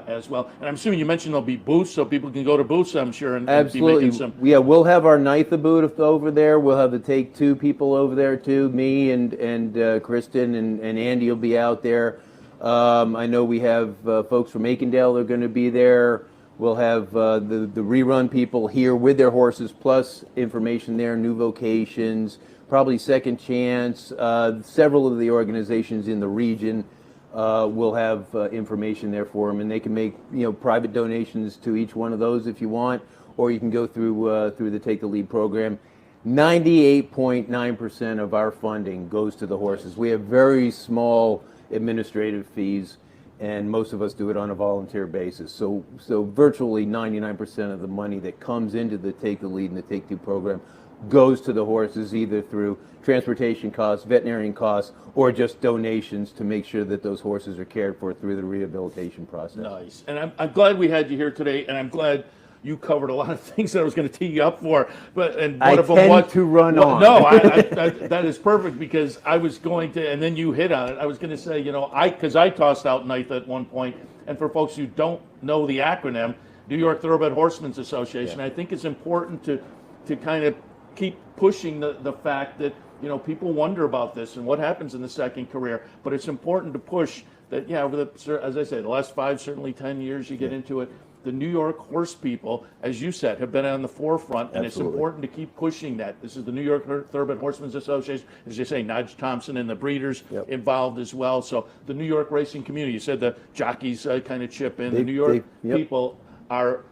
as well. And I'm assuming you mentioned there'll be booths, so people can go to booths, I'm sure, and absolutely. Be making some. Yeah, we'll have our NYTHA booth over there. We'll have the Take Two people over there too. Me and Kristen and Andy will be out there. I know we have folks from Aikendale that are going to be there. We'll have the Rerun people here with their horses, plus information there, new vocations, probably Second Chance. Several of the organizations in the region will have information there for them, and they can make private donations to each one of those if you want, or you can go through the Take the Lead program. 98.9% of our funding goes to the horses. We have very small administrative fees, and most of us do it on a volunteer basis. So virtually 99% of the money that comes into the Take the Lead and the Take Two program goes to the horses, either through transportation costs, veterinarian costs, or just donations to make sure that those horses are cared for through the rehabilitation process. Nice. And I'm glad we had you here today, and I'm glad you covered a lot of things that I was going to tee you up for, but and one of them was to run on. No, that is perfect, because I was going to, and then you hit on it. I was going to say, because I tossed out NYTHA at one point, and for folks who don't know the acronym, New York Thoroughbred Horsemen's Association, I think it's important to kind of keep pushing the fact that people wonder about this and what happens in the second career, but it's important to push that. Over as I say, the last 5, certainly 10 years, you get into it. The New York horse people, as you said, have been on the forefront, and it's important to keep pushing that. This is the New York Thoroughbred Horsemen's Association, as you say, Nudge Thompson and the breeders involved as well. So the New York racing community, you said the jockeys kind of chip in. The New York people are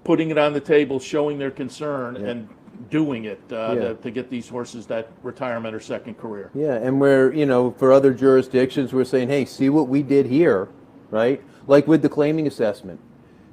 putting it on the table, showing their concern, doing it to get these horses that retirement or second career. Yeah, and we're, for other jurisdictions, we're saying, hey, see what we did here, right? Like with the claiming assessment.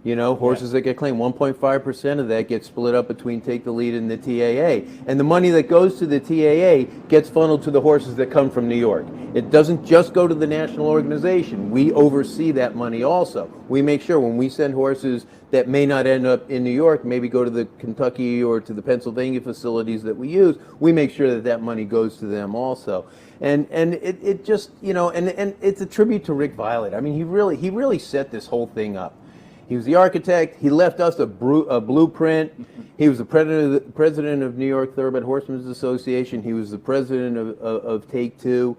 Horses that get claimed, 1.5% of that gets split up between Take the Lead and the TAA. And the money that goes to the TAA gets funneled to the horses that come from New York. It doesn't just go to the national organization. We oversee that money also. We make sure when we send horses that may not end up in New York, maybe go to the Kentucky or to the Pennsylvania facilities that we use, we make sure that that money goes to them also. And it just, and it's a tribute to Rick Violet. I mean, he really set this whole thing up. He was the architect. He left us a blueprint. He was the president of New York Thoroughbred Horsemen's Association. He was the president of Take Two,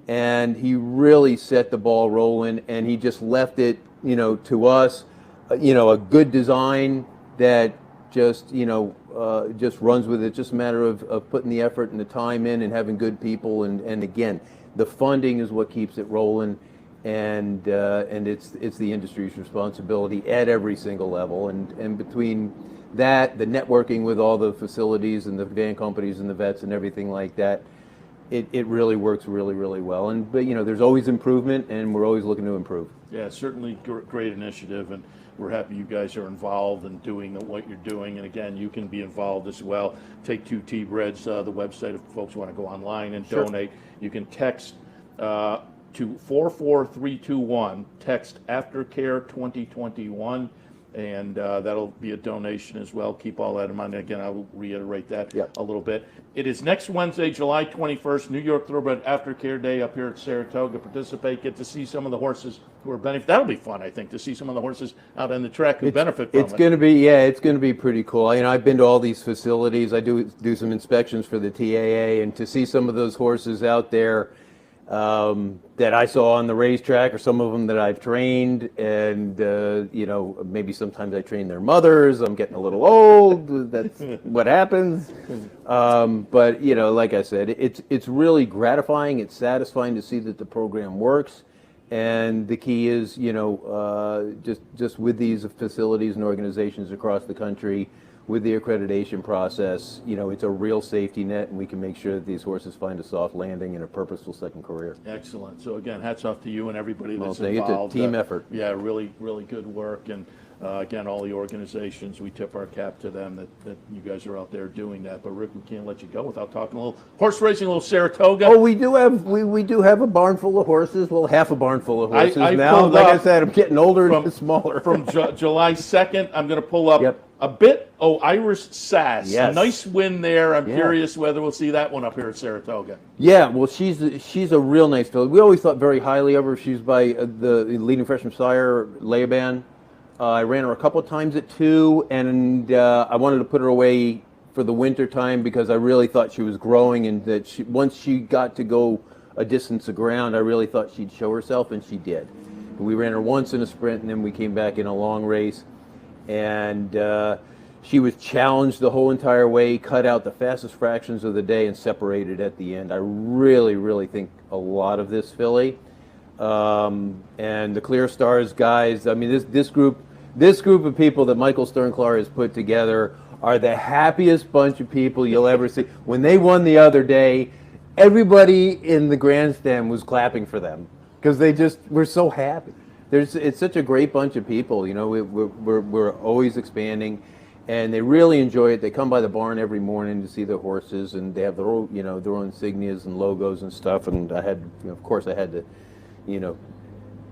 and he really set the ball rolling. And he just left it, to us, a good design that just runs with it. Just a matter of putting the effort and the time in and having good people. And again, the funding is what keeps it rolling. And it's the industry's responsibility at every single level, and between that, the networking with all the facilities and the van companies and the vets and everything like that, it really works really, really well. But there's always improvement, and we're always looking to improve. Yeah, certainly great initiative, and we're happy you guys are involved in doing what you're doing. And again, you can be involved as well. Take Two T-Breds, the website, if folks want to go online and donate. You can text to 44321, text Aftercare 2021, and that'll be a donation as well. Keep all that in mind. Again, I will reiterate that a little bit. It is next Wednesday, July 21st, New York Thoroughbred Aftercare Day up here at Saratoga. Participate, get to see some of the horses who are benefiting. That'll be fun, I think, to see some of the horses out on the track who benefit from it. It's going to be pretty cool. I've been to all these facilities. I do some inspections for the TAA, and to see some of those horses out there that I saw on the racetrack, or some of them that I've trained, and maybe sometimes I train their mothers. I'm getting a little old. That's what happens. But like I said, it's really gratifying. It's satisfying to see that the program works, and the key is just with these facilities and organizations across the country, with the accreditation process, it's a real safety net, and we can make sure that these horses find a soft landing and a purposeful second career. Excellent. So again, hats off to you and everybody that's involved. It's a team effort. Yeah, really, really good work. And again, all the organizations, we tip our cap to them that you guys are out there doing that. But Rick, we can't let you go without talking a little horse racing, a little Saratoga. Oh, we do have a barn full of horses. Well, half a barn full of horses now. Like I said, I'm getting older and smaller. From July 2nd, I'm going to pull up a bit. Oh, Iris Sass. Yes. Nice win there. I'm curious whether we'll see that one up here at Saratoga. Yeah, well, she's a real nice filly. We always thought very highly of her. She's by the leading freshman sire, Laban. I ran her a couple of times at 2, and I wanted to put her away for the winter time because I really thought she was growing, and that once she got to go a distance of ground, I really thought she'd show herself, and she did. We ran her once in a sprint, and then we came back in a long race, and she was challenged the whole entire way, cut out the fastest fractions of the day, and separated at the end. I really, really think a lot of this filly. And the Clear Stars guys, I mean, this group of people that Michael Sternclar has put together are the happiest bunch of people you'll ever see. When they won the other day, everybody in the grandstand was clapping for them because they just were so happy. It's such a great bunch of people. We're always expanding, and they really enjoy it. They come by the barn every morning to see the horses, and they have their own, their own insignias and logos and stuff. And I had, of course, I had to,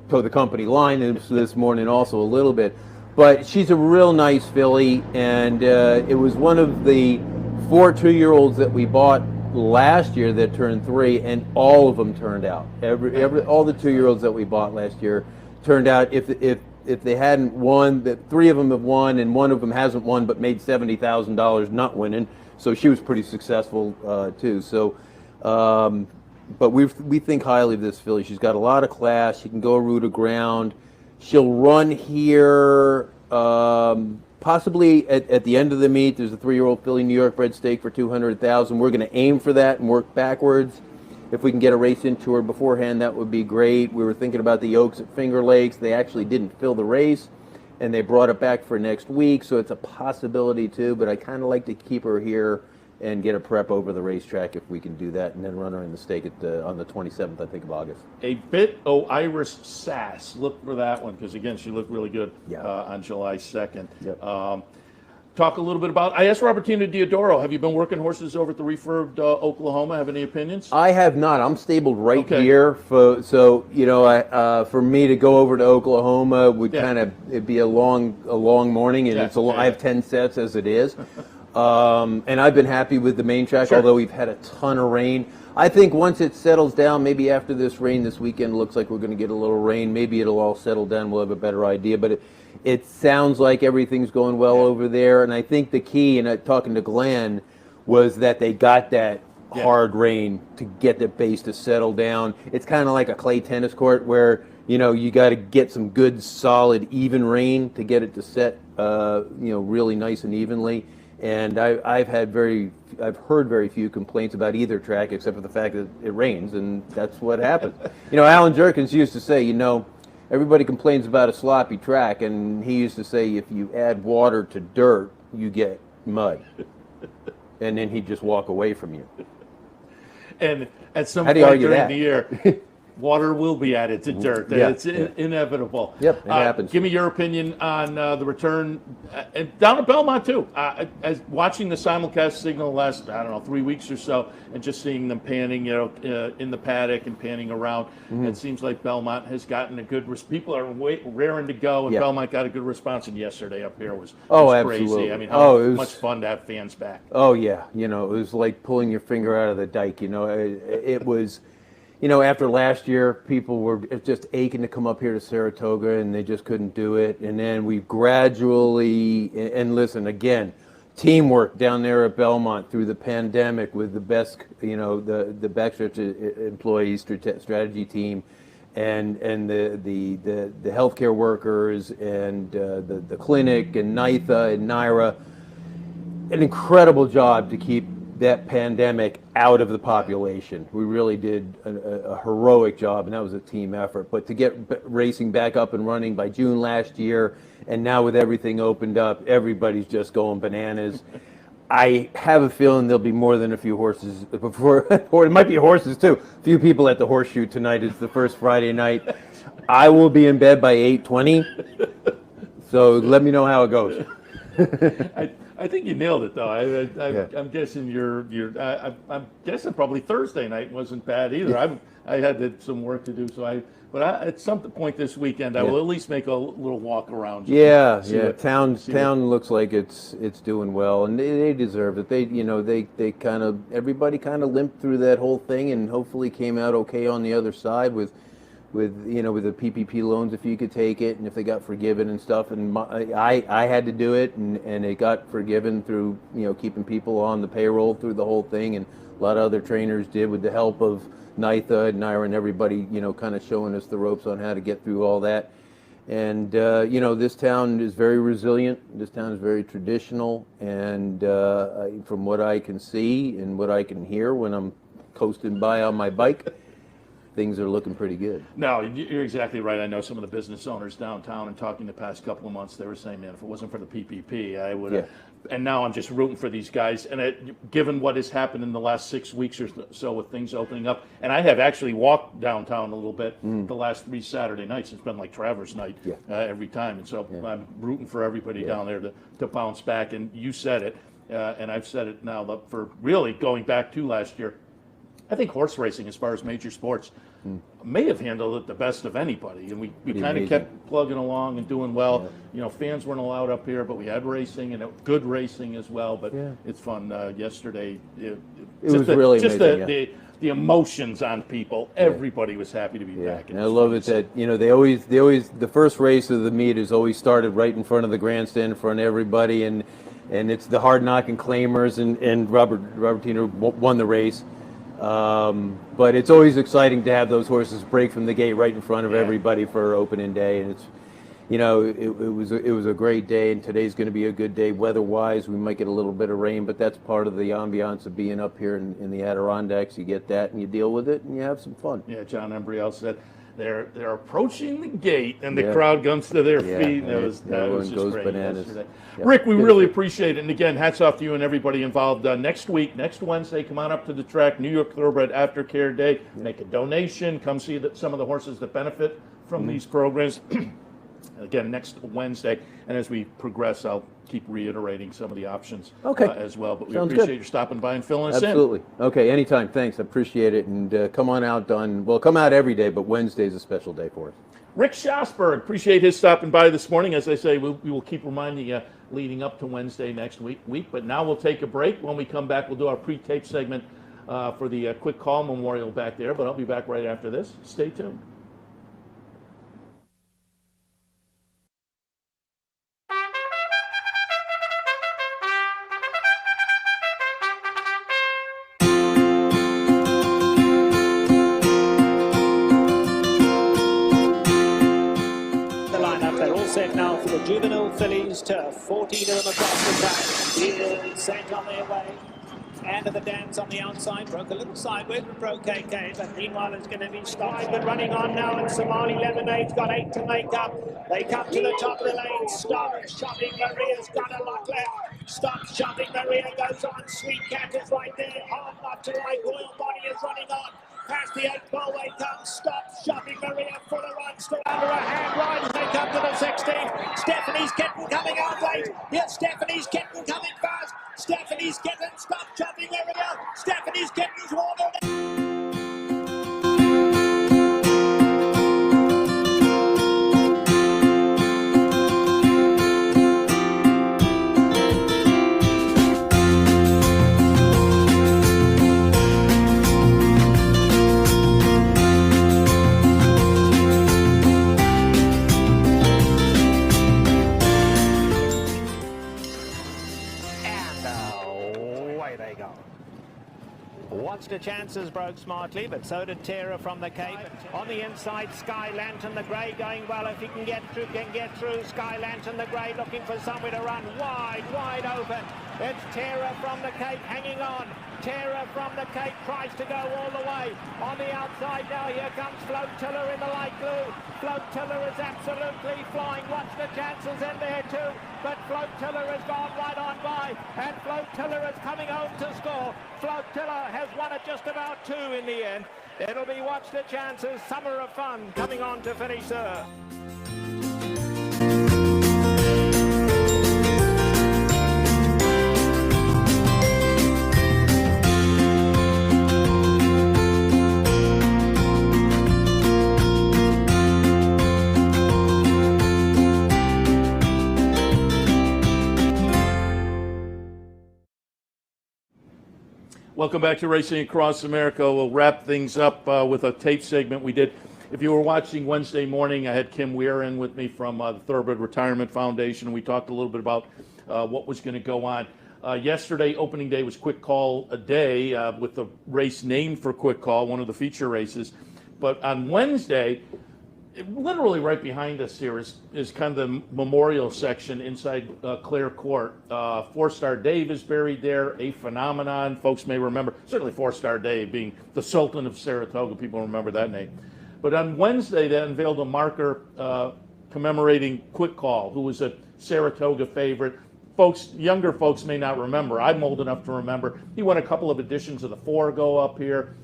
toe the company line this morning also a little bit. But she's a real nice filly, and it was one of the 4 2-year-olds that we bought last year that turned 3, and all of them turned out. All the 2-year-olds that we bought last year turned out. If they hadn't won, that 3 of them have won, and 1 of them hasn't won but made $70,000 not winning. So she was pretty successful too. So. But we think highly of this filly. She's got a lot of class. She can go a route of ground. She'll run here possibly at the end of the meet. There's a 3-year-old filly New York bred stake for $200,000. We're going to aim for that and work backwards. If we can get a race into her beforehand, that would be great. We were thinking about the Oaks at Finger Lakes. They actually didn't fill the race, and they brought it back for next week, so it's a possibility too. But I kind of like to keep her here and get a prep over the racetrack if we can do that, and then run her in the stake on the 27th, I think, of August. A bit o Iris Sass. Look for that one because again, she looked really good Yeah. on July 2nd. Yep. Talk a little bit about. I asked Robertino Diodoro. Have you been working horses over at the refurbed Oklahoma? Have any opinions? I have not. I'm stabled right Okay. here, so for me to go over to Oklahoma would it'd be a long morning, and I have 10 sets as it is. And I've been happy with the main track, although we've had a ton of rain. I think once it settles down, maybe after this rain this weekend, looks like we're going to get a little rain. Maybe it'll all settle down. We'll have a better idea. But it sounds like everything's going well over there. And I think the key, and talking to Glenn, was that they got that hard rain to get the base to settle down. It's kind of like a clay tennis court where, you got to get some good, solid, even rain to get it to set, really nice and evenly. And I've heard very few complaints about either track except for the fact that it rains, and that's what happens. Alan Jerkins used to say, everybody complains about a sloppy track, and he used to say if you add water to dirt, you get mud. And then he'd just walk away from you. And at some How do you point argue during that? the year, water will be added to dirt. Yeah, It's inevitable. Yep, it happens. Give me your opinion on the return and down at Belmont too. As watching the simulcast signal last 3 weeks or so, and just seeing them panning, in the paddock and panning around. It seems like Belmont has gotten a good. People are raring to go, and Belmont got a good response. And yesterday up here was crazy. Absolutely. I mean, it was much fun to have fans back. Oh yeah, it was like pulling your finger out of the dike. It was. After last year, people were just aching to come up here to Saratoga, and they just couldn't do it. And then we gradually, and listen, again, teamwork down there at Belmont through the pandemic with the best, the backstretch employees, strategy team, and the healthcare workers, and the clinic, and NITHA, and NYRA. An incredible job to keep that pandemic out of the population. We really did a heroic job, and that was a team effort. But to get racing back up and running by June last year, and now with everything opened up, everybody's just going bananas. I have a feeling there'll be more than a few horses or it might be horses too. A few people at the Horseshoe tonight. It's the first Friday night. I will be in bed by 8:20, so let me know how it goes. I think you nailed it, though. I'm guessing I'm guessing probably Thursday night wasn't bad either. I had some work to do, but at some point this weekend I will at least make a little walk around. Town looks like it's doing well, and they deserve it. They kind of everybody kind of limped through that whole thing, and hopefully came out okay on the other side with the PPP loans, if you could take it, and if they got forgiven and stuff. And I had to do it, and it got forgiven through keeping people on the payroll through the whole thing, and a lot of other trainers did with the help of NITHA and NYRA and everybody, kind of showing us the ropes on how to get through all that. And this town is very resilient. This town is very traditional, and from what I can see and what I can hear when I'm coasting by on my bike, things are looking pretty good. No, you're exactly right. I know some of the business owners downtown, and talking the past couple of months, they were saying, man, if it wasn't for the PPP, I would have. And now I'm just rooting for these guys. And given what has happened in the last 6 weeks or so with things opening up, and I have actually walked downtown a little bit the last 3 Saturday nights. It's been like Travers night every time. And so I'm rooting for everybody down there to bounce back. And you said it, and I've said it now for really going back to last year. I think horse racing, as far as major sports, may have handled it the best of anybody, and we kind of kept plugging along and doing well. Fans weren't allowed up here, but we had racing, and good racing as well. But it's fun. Yesterday, it was really amazing. The emotions on people. Everybody was happy to be back. And I love it that they always the first race of the meet is always started right in front of the grandstand, in front of everybody, and it's the hard knocking claimers, and Robertino won the race. But it's always exciting to have those horses break from the gate right in front of everybody for opening day, and it's it was a great day, and today's going to be a good day weather-wise. We might get a little bit of rain, but that's part of the ambiance of being up here in the Adirondacks. You get that, and you deal with it, and you have some fun. Yeah, John Embriel said they're approaching the gate, and the Yeah. crowd comes to their Yeah, feet. and That was everyone just goes great bananas. yesterday. Yep. Rick, we Good. really appreciate it. And again, hats off to you and everybody involved. Next week, next Wednesday, come on up to the track, New York Thoroughbred Aftercare Day. Make a donation. Come see some of the horses that benefit from these programs. Again, next Wednesday. And as we progress, I'll keep reiterating some of the options as well. But we Sounds appreciate good. you stopping by and filling us in. Absolutely. Okay, anytime. Thanks. I appreciate it. And come on out come out every day, but Wednesday's a special day for us. Rick Schosberg, appreciate his stopping by this morning. As I say, we will keep reminding you leading up to Wednesday next week. But now we'll take a break. When we come back, we'll do our pre-tape segment for the Quick Call Memorial back there. But I'll be back right after this. Stay tuned. Set now for the Juvenile Phillies turf. 14 of them across the track. Field set on their way. And the dance on the outside. Broke a little sideways with Pro KK, but meanwhile it's going to be stopped. But running on now, and Somali Lemonade's got 8 to make up. They come to the top of the lane. Stop shopping. Maria's got a lot left. Stop shopping. Maria goes on. Sweet Cat is right there. Hard not to like. Royal Body is running on. Past the 8 ball way comes. Stop shopping. Maria for the run. Still under a hand ride as they come to the 16. Stephanie's Kitten coming out late. Here's Stephanie's Kitten coming fast. Stephanie's Kitten. Stop shopping Maria. Stephanie's Kitten's won. Watched the chances, broke smartly, but so did Terra from the Cape. On the inside, Sky Lantern, the grey going well. If he can get through. Sky Lantern, the grey looking for somewhere to run. Wide open. It's Terra from the Cape hanging on. Terra from the Cape tries to go all the way. On the outside now, here comes Float Tiller in the light blue. Float Tiller is absolutely flying. Watch the chances in there too. But Float Tiller has gone right on by. And Float Tiller is coming home to score. Float Tiller has won it just about 2 in the end. It'll be Watch the Chances, Summer of Fun coming on to finish third. Welcome back to Racing Across America. We'll wrap things up with a tape segment we did. If you were watching Wednesday morning, I had Kim Weir in with me from the Thoroughbred Retirement Foundation, and we talked a little bit about what was going to go on. Yesterday, opening day, was Quick Call a Day with the race named for Quick Call, one of the feature races. But on Wednesday, literally right behind us here is kind of the memorial section inside Clare Court. 4-Star Dave is buried there, a phenomenon. Folks may remember, certainly 4-Star Dave being the Sultan of Saratoga. People remember that name. But on Wednesday, they unveiled a marker commemorating Quick Call, who was a Saratoga favorite. Folks, younger folks may not remember. I'm old enough to remember. He won a couple of editions of the Forego up here.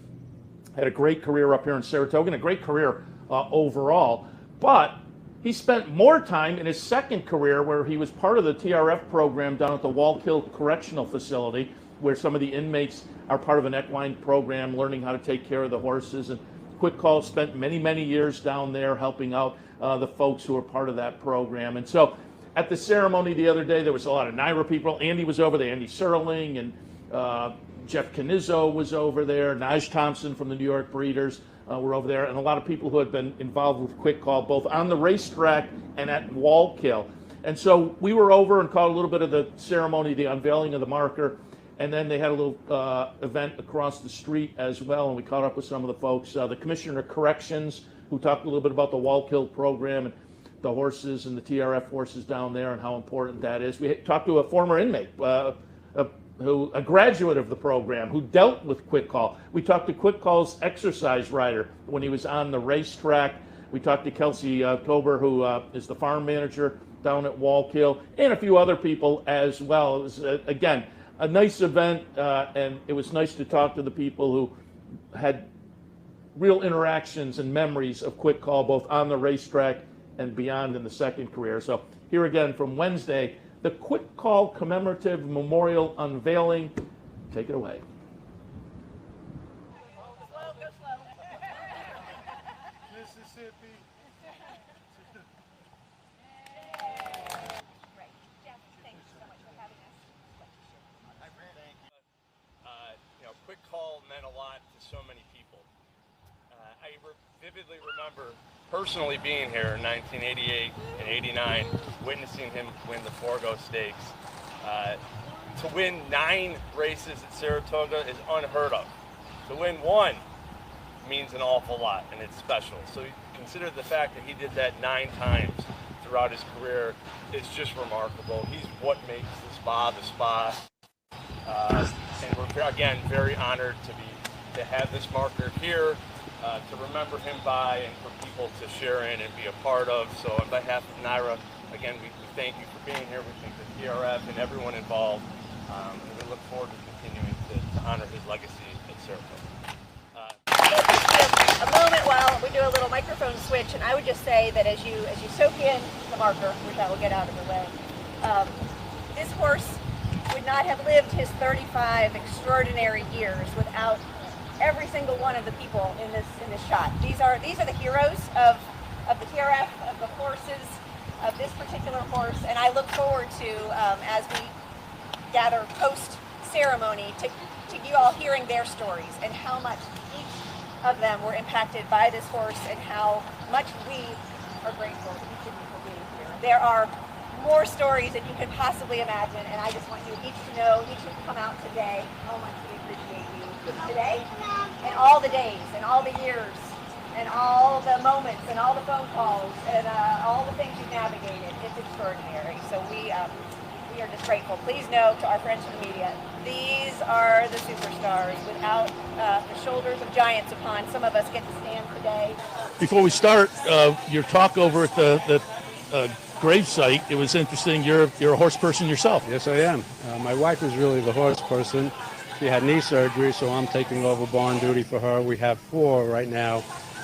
Had a great career up here in Saratoga and a great career overall, but he spent more time in his second career where he was part of the TRF program down at the Wallkill Correctional Facility, where some of the inmates are part of an equine program learning how to take care of the horses. And Quick Call spent many years down there helping out the folks who are part of that program. And so at the ceremony the other day, there was a lot of NYRA people. Andy was over there, Andy Serling, and Jeff Canizzo was over there, Naj Thompson from the New York Breeders were over there, and a lot of people who had been involved with Quick Call, both on the racetrack and at Wallkill. And so we were over and caught a little bit of the ceremony, the unveiling of the marker, and then they had a little event across the street as well, and we caught up with some of the folks. The Commissioner of Corrections, who talked a little bit about the Wallkill program and the horses and the TRF horses down there and how important that is. We talked to a former inmate, a graduate of the program who dealt with Quick Call. We talked to Quick Call's exercise rider when he was on the racetrack. We talked to Kelsey Kober, who is the farm manager down at Wallkill, and a few other people as well. It was, again, a nice event, and it was nice to talk to the people who had real interactions and memories of Quick Call, both on the racetrack and beyond in the second career. So here again from Wednesday, the Quick Call Commemorative Memorial Unveiling. Take it away. Quick Call meant a lot to so many people. I vividly remember personally being here in 1988 and 89, witnessing him win the Forgo Stakes. To win 9 races at Saratoga is unheard of. To win 1 means an awful lot, and it's special. So consider the fact that he did that 9 times throughout his career is just remarkable. He's what makes the spa. And we're again very honored to have this marker here, to remember him by, and for people to share in and be a part of. So on behalf of NYRA, again, we thank you for being here. We thank the TRF and everyone involved, and we look forward to continuing to honor his legacy at Saratoga. A moment while we do a little microphone switch, and I would just say that as you soak in the marker, which I will get out of the way, this horse would not have lived his 35 extraordinary years without every single one of the people in this shot. These are the heroes of the TRF, of the horses, of this particular horse, and I look forward to, as we gather post-ceremony, to you all hearing their stories and how much each of them were impacted by this horse and how much we are grateful to each of you for being here. There are more stories than you can possibly imagine, and I just want you each to know, each who come out today, how much we appreciate you today, and all the days, and all the years, and all the moments, and all the phone calls, and all the things you've navigated. It's extraordinary. So we are just grateful. Please know to our friends from the media, these are the superstars. Without the shoulders of giants upon some of us get to stand today. Before we start your talk over at the gravesite, it was interesting. You're a horse person yourself. Yes, I am. My wife is really the horse person. She had knee surgery, so I'm taking over barn duty for her. We have 4 right now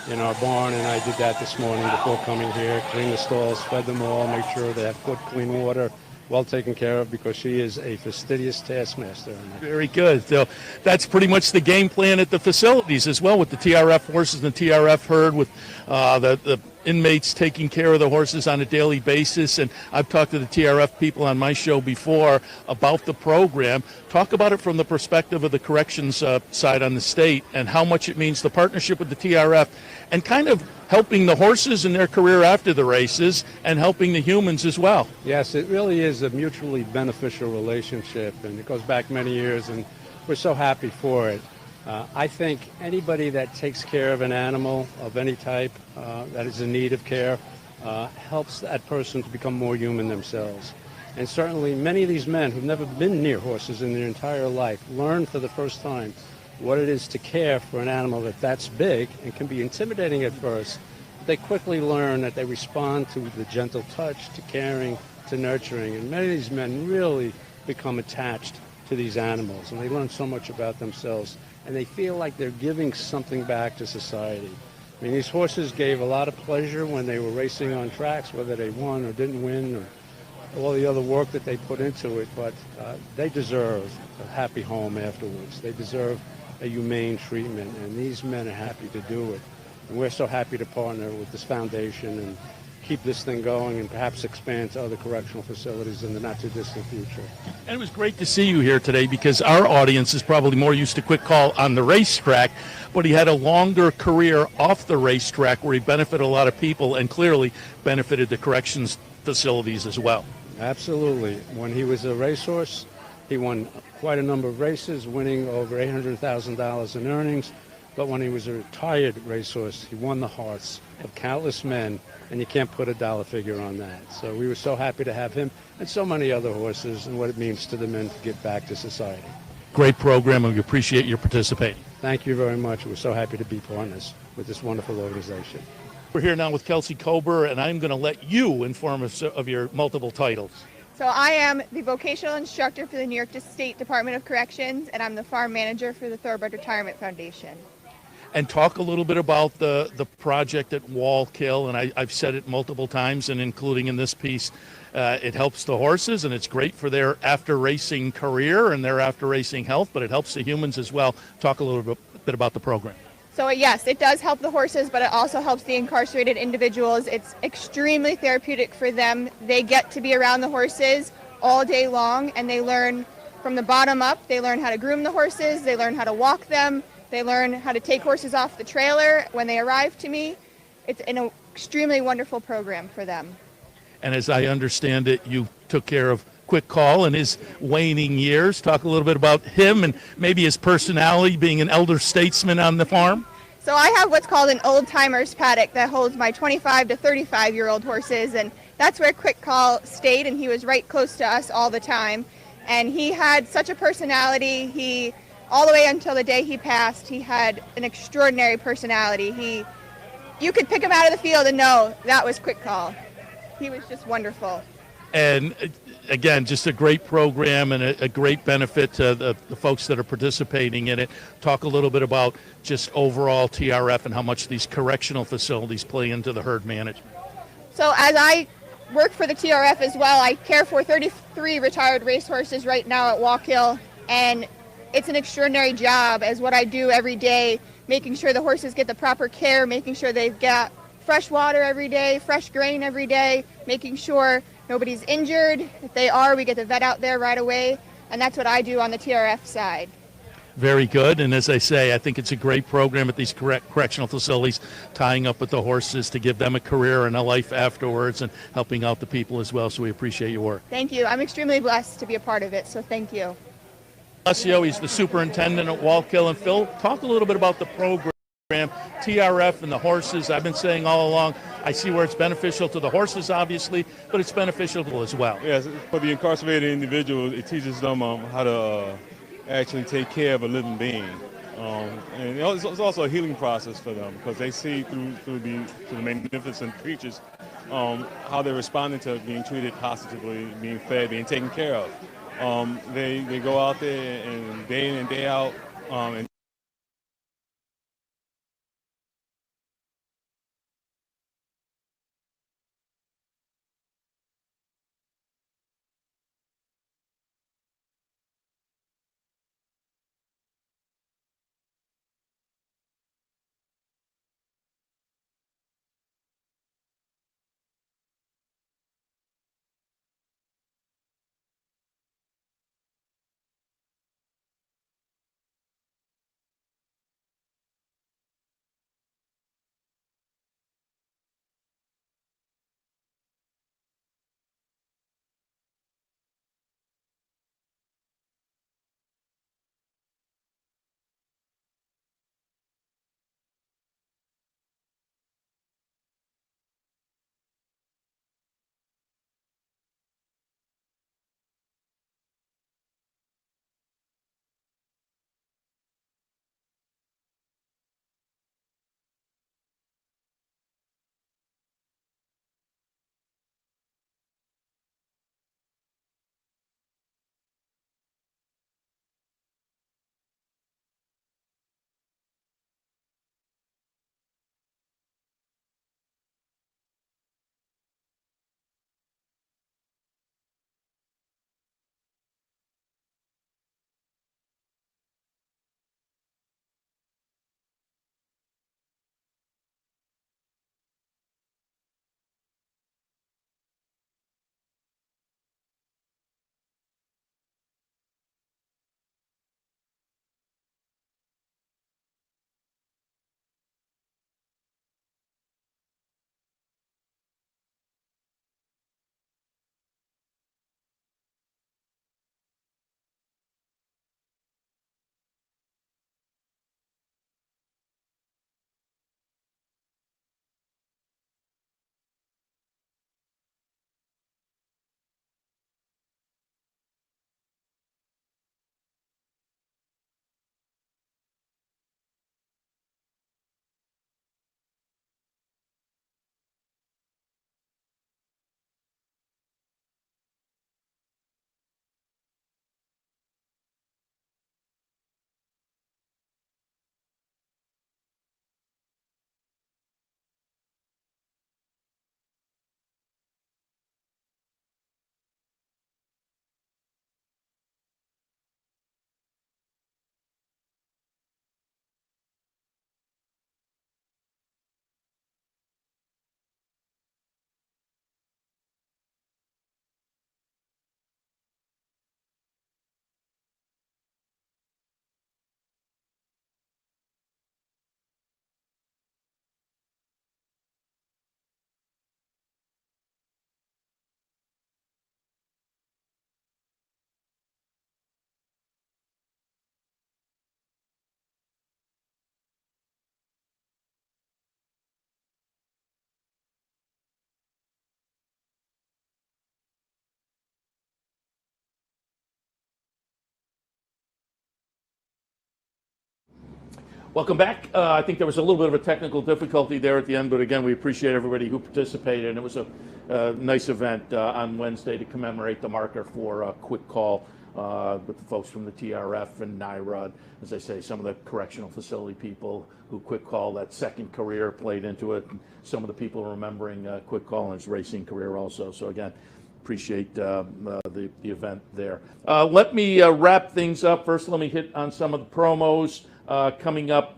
in our barn, and I did that this morning before coming here. Clean the stalls, fed them all, make sure they have good, clean water, well taken care of, because she is a fastidious taskmaster. Very good. So that's pretty much the game plan at the facilities as well, with the TRF horses and the TRF herd, with the inmates taking care of the horses on a daily basis. And I've talked to the TRF people on my show before about the program. Talk about it from the perspective of the corrections side on the state, and how much it means, the partnership with the TRF, and kind of helping the horses in their career after the races and helping the humans as well. Yes, it really is a mutually beneficial relationship, and it goes back many years, and we're so happy for it. I think anybody that takes care of an animal of any type that is in need of care helps that person to become more human themselves. And certainly many of these men who've never been near horses in their entire life learn for the first time what it is to care for an animal that's big and can be intimidating at first. They quickly learn that they respond to the gentle touch, to caring, to nurturing. And many of these men really become attached to these animals, and they learn so much about themselves, and they feel like they're giving something back to society. I mean, these horses gave a lot of pleasure when they were racing on tracks, whether they won or didn't win, or all the other work that they put into it, but they deserve a happy home afterwards. They deserve a humane treatment, and these men are happy to do it. And we're so happy to partner with this foundation and keep this thing going, and perhaps expand to other correctional facilities in the not-too-distant future. And it was great to see you here today, because our audience is probably more used to Quick Call on the racetrack, but he had a longer career off the racetrack where he benefited a lot of people and clearly benefited the corrections facilities as well. Absolutely. When he was a racehorse, he won quite a number of races, winning over $800,000 in earnings. But when he was a retired racehorse, he won the hearts of countless men, and you can't put a dollar figure on that. So we were so happy to have him and so many other horses, and what it means to the men to give back to society. Great program, and we appreciate your participating. Thank you very much. We're so happy to be partners with this wonderful organization. We're here now with Kelsey Kober, and I'm going to let you inform us of your multiple titles. So I am the vocational instructor for the New York State Department of Corrections, and I'm the farm manager for the Thoroughbred Retirement Foundation. And talk a little bit about the project at Wallkill, and I've said it multiple times, and including in this piece, it helps the horses, and it's great for their after-racing career and their after-racing health, but it helps the humans as well. Talk a little bit about the program. So yes, it does help the horses, but it also helps the incarcerated individuals. It's extremely therapeutic for them. They get to be around the horses all day long, and they learn from the bottom up. They learn how to groom the horses. They learn how to walk them. They learn how to take horses off the trailer when they arrive to me. It's an extremely wonderful program for them. And as I understand it, you took care of Quick Call in his waning years. Talk a little bit about him and maybe his personality, being an elder statesman on the farm. So I have what's called an old timers paddock that holds my 25 to 35-year-old horses, and that's where Quick Call stayed, and he was right close to us all the time. And he had such a personality. All the way until the day he passed, he had an extraordinary personality. You could pick him out of the field and know that was Quick Call. He was just wonderful. And again, just a great program and a great benefit to the folks that are participating in it. Talk a little bit about just overall TRF and how much these correctional facilities play into the herd management. So as I work for the TRF as well, I care for 33 retired racehorses right now at Wallkill, and it's an extraordinary job as what I do every day, making sure the horses get the proper care, making sure they've got fresh water every day, fresh grain every day, making sure nobody's injured. If they are, we get the vet out there right away, and that's what I do on the TRF side. Very good, and as I say, I think it's a great program at these correctional facilities, tying up with the horses to give them a career and a life afterwards and helping out the people as well, so we appreciate your work. Thank you. I'm extremely blessed to be a part of it, so thank you. Alessio, he's the superintendent at Wallkill, and Phil, talk a little bit about the program. TRF and the horses. I've been saying all along, I see where it's beneficial to the horses, obviously, but it's beneficial as well. Yes, for the incarcerated individuals, it teaches them how to actually take care of a living being. And it's also a healing process for them because they see through the magnificent creatures how they're responding to being treated positively, being fed, being taken care of. They go out there and day in and day out and Welcome back. I think there was a little bit of a technical difficulty there at the end, but again, we appreciate everybody who participated. And it was a nice event on Wednesday to commemorate the marker for Quick Call with the folks from the TRF and NYRA. As I say, some of the correctional facility people who Quick Call, that second career played into it. And some of the people remembering Quick Call and his racing career also. So again, appreciate the event there. Let me wrap things up. First, let me hit on some of the promos coming up.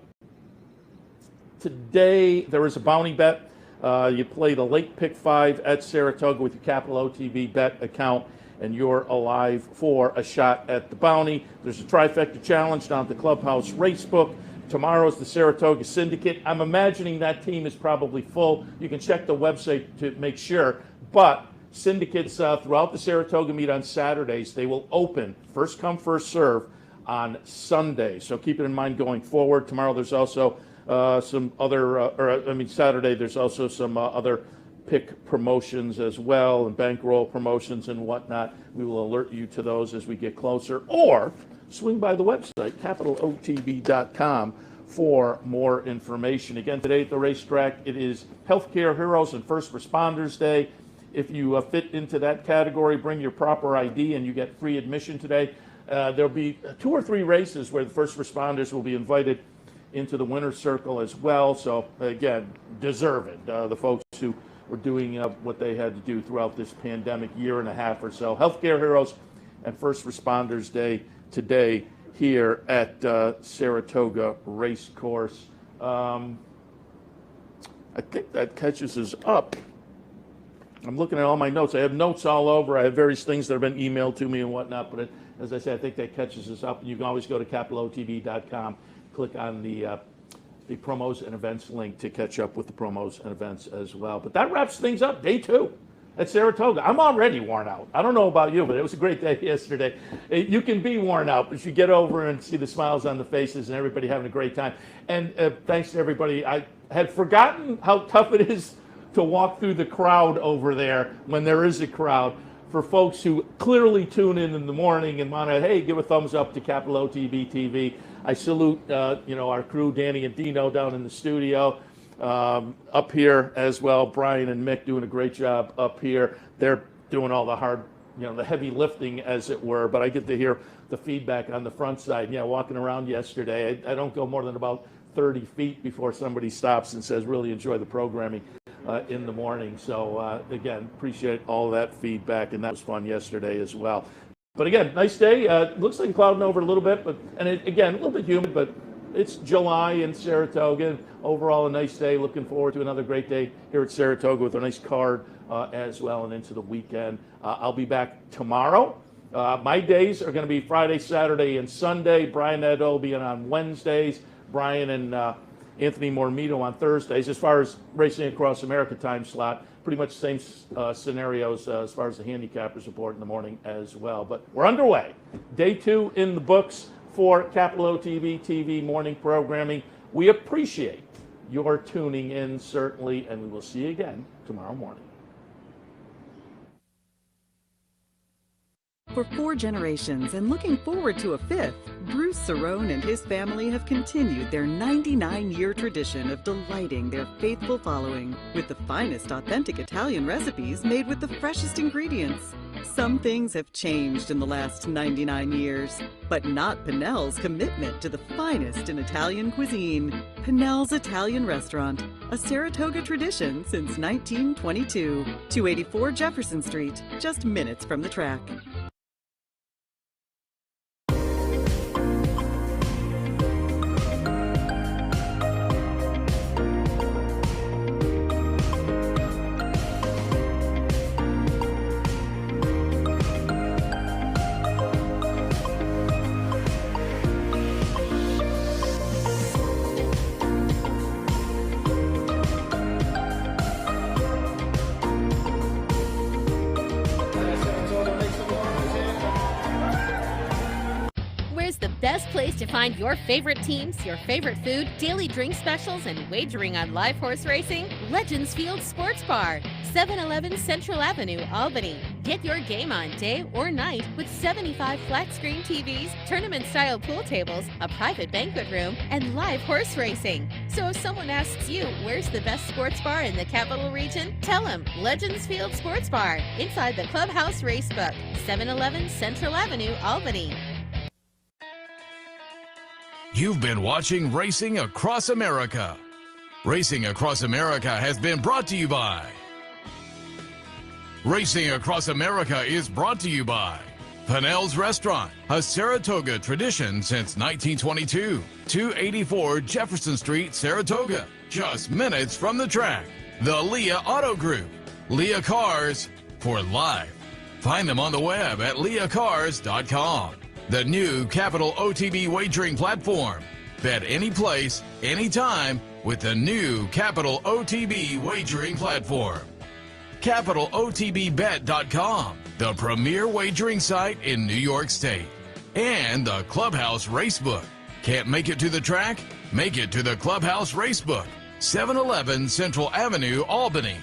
Today, there is a bounty bet. You play the late pick 5 at Saratoga with your capital OTB bet account, and you're alive for a shot at the bounty. There's a trifecta challenge down at the Clubhouse Racebook. Tomorrow's the Saratoga Syndicate. I'm imagining that team is probably full. You can check the website to make sure, but syndicates throughout the Saratoga meet on Saturdays. They will open first come, first serve on Sunday. So keep it in mind going forward. Tomorrow there's also some other, Saturday there's also some other pick promotions as well and bankroll promotions and whatnot. We will alert you to those as we get closer, or swing by the website, capitalotb.com, for more information. Again, today at the racetrack, it is Healthcare Heroes and First Responders Day. If you fit into that category, bring your proper ID and you get free admission today. There'll be 2 or 3 races where the first responders will be invited into the winner's circle as well. So again, deserve it. The folks who were doing what they had to do throughout this pandemic year and a half or so. Healthcare Heroes and First Responders Day today here at Saratoga Race Course. I think that catches us up. I'm looking at all my notes. I have notes all over. I have various things that have been emailed to me and whatnot, but as I said, I think that catches us up. And you can always go to capitalotb.com, click on the promos and events link to catch up with the promos and events as well. But that wraps things up. Day 2 at Saratoga. I'm already worn out. I don't know about you, but it was a great day yesterday. You can be worn out, but you get over and see the smiles on the faces and everybody having a great time. And thanks to everybody. I had forgotten how tough it is to walk through the crowd over there when there is a crowd. For folks who clearly tune in the morning and want to, hey, give a thumbs up to Capital OTB TV. I salute, our crew, Danny and Dino down in the studio, up here as well. Brian and Mick doing a great job up here. They're doing all the hard, the heavy lifting, as it were. But I get to hear the feedback on the front side. Walking around yesterday, I don't go more than about 30 feet before somebody stops and says, really enjoy the programming in the morning. So again, appreciate all that feedback, and that was fun yesterday as well. But again, nice day. Looks like clouding over a little bit, again, a little bit humid, but it's July in Saratoga. Overall, a nice day. Looking forward to another great day here at Saratoga with a nice card as well, and into the weekend. I'll be back tomorrow. My days are going to be Friday, Saturday, and Sunday. Brian Nadeau will be in on Wednesdays. Brian and Anthony Mormito on Thursdays. As far as Racing Across America time slot, pretty much the same scenarios as far as the handicappers report in the morning as well. But we're underway. Day 2 in the books for Capital OTB TV morning programming. We appreciate your tuning in, certainly, and we will see you again tomorrow morning. For 4 generations and looking forward to a 5th, Bruce Cerrone and his family have continued their 99-year tradition of delighting their faithful following with the finest authentic Italian recipes made with the freshest ingredients. Some things have changed in the last 99 years, but not Pinnell's commitment to the finest in Italian cuisine. Pinnell's Italian Restaurant, a Saratoga tradition since 1922. 284 Jefferson Street, just minutes from the track. Best place to find your favorite teams, your favorite food, daily drink specials, and wagering on live horse racing? Legends Field Sports Bar, 711 Central Avenue, Albany. Get your game on day or night with 75 flat-screen TVs, tournament-style pool tables, a private banquet room, and live horse racing. So if someone asks you, where's the best sports bar in the capital region? Tell them Legends Field Sports Bar, inside the Clubhouse Racebook, 711 Central Avenue, Albany. You've been watching Racing Across America. Racing Across America has been brought to you by... Racing Across America is brought to you by Pinnell's Restaurant, a Saratoga tradition since 1922. 284 Jefferson Street, Saratoga, just minutes from the track. The Leah Auto Group, Leah Cars for life. Find them on the web at leahcars.com. The new Capital OTB wagering platform. Bet any place, anytime with the new Capital OTB wagering platform. CapitalOTBBet.com, the premier wagering site in New York State. And the Clubhouse Racebook. Can't make it to the track? Make it to the Clubhouse Racebook, 711 Central Avenue, Albany.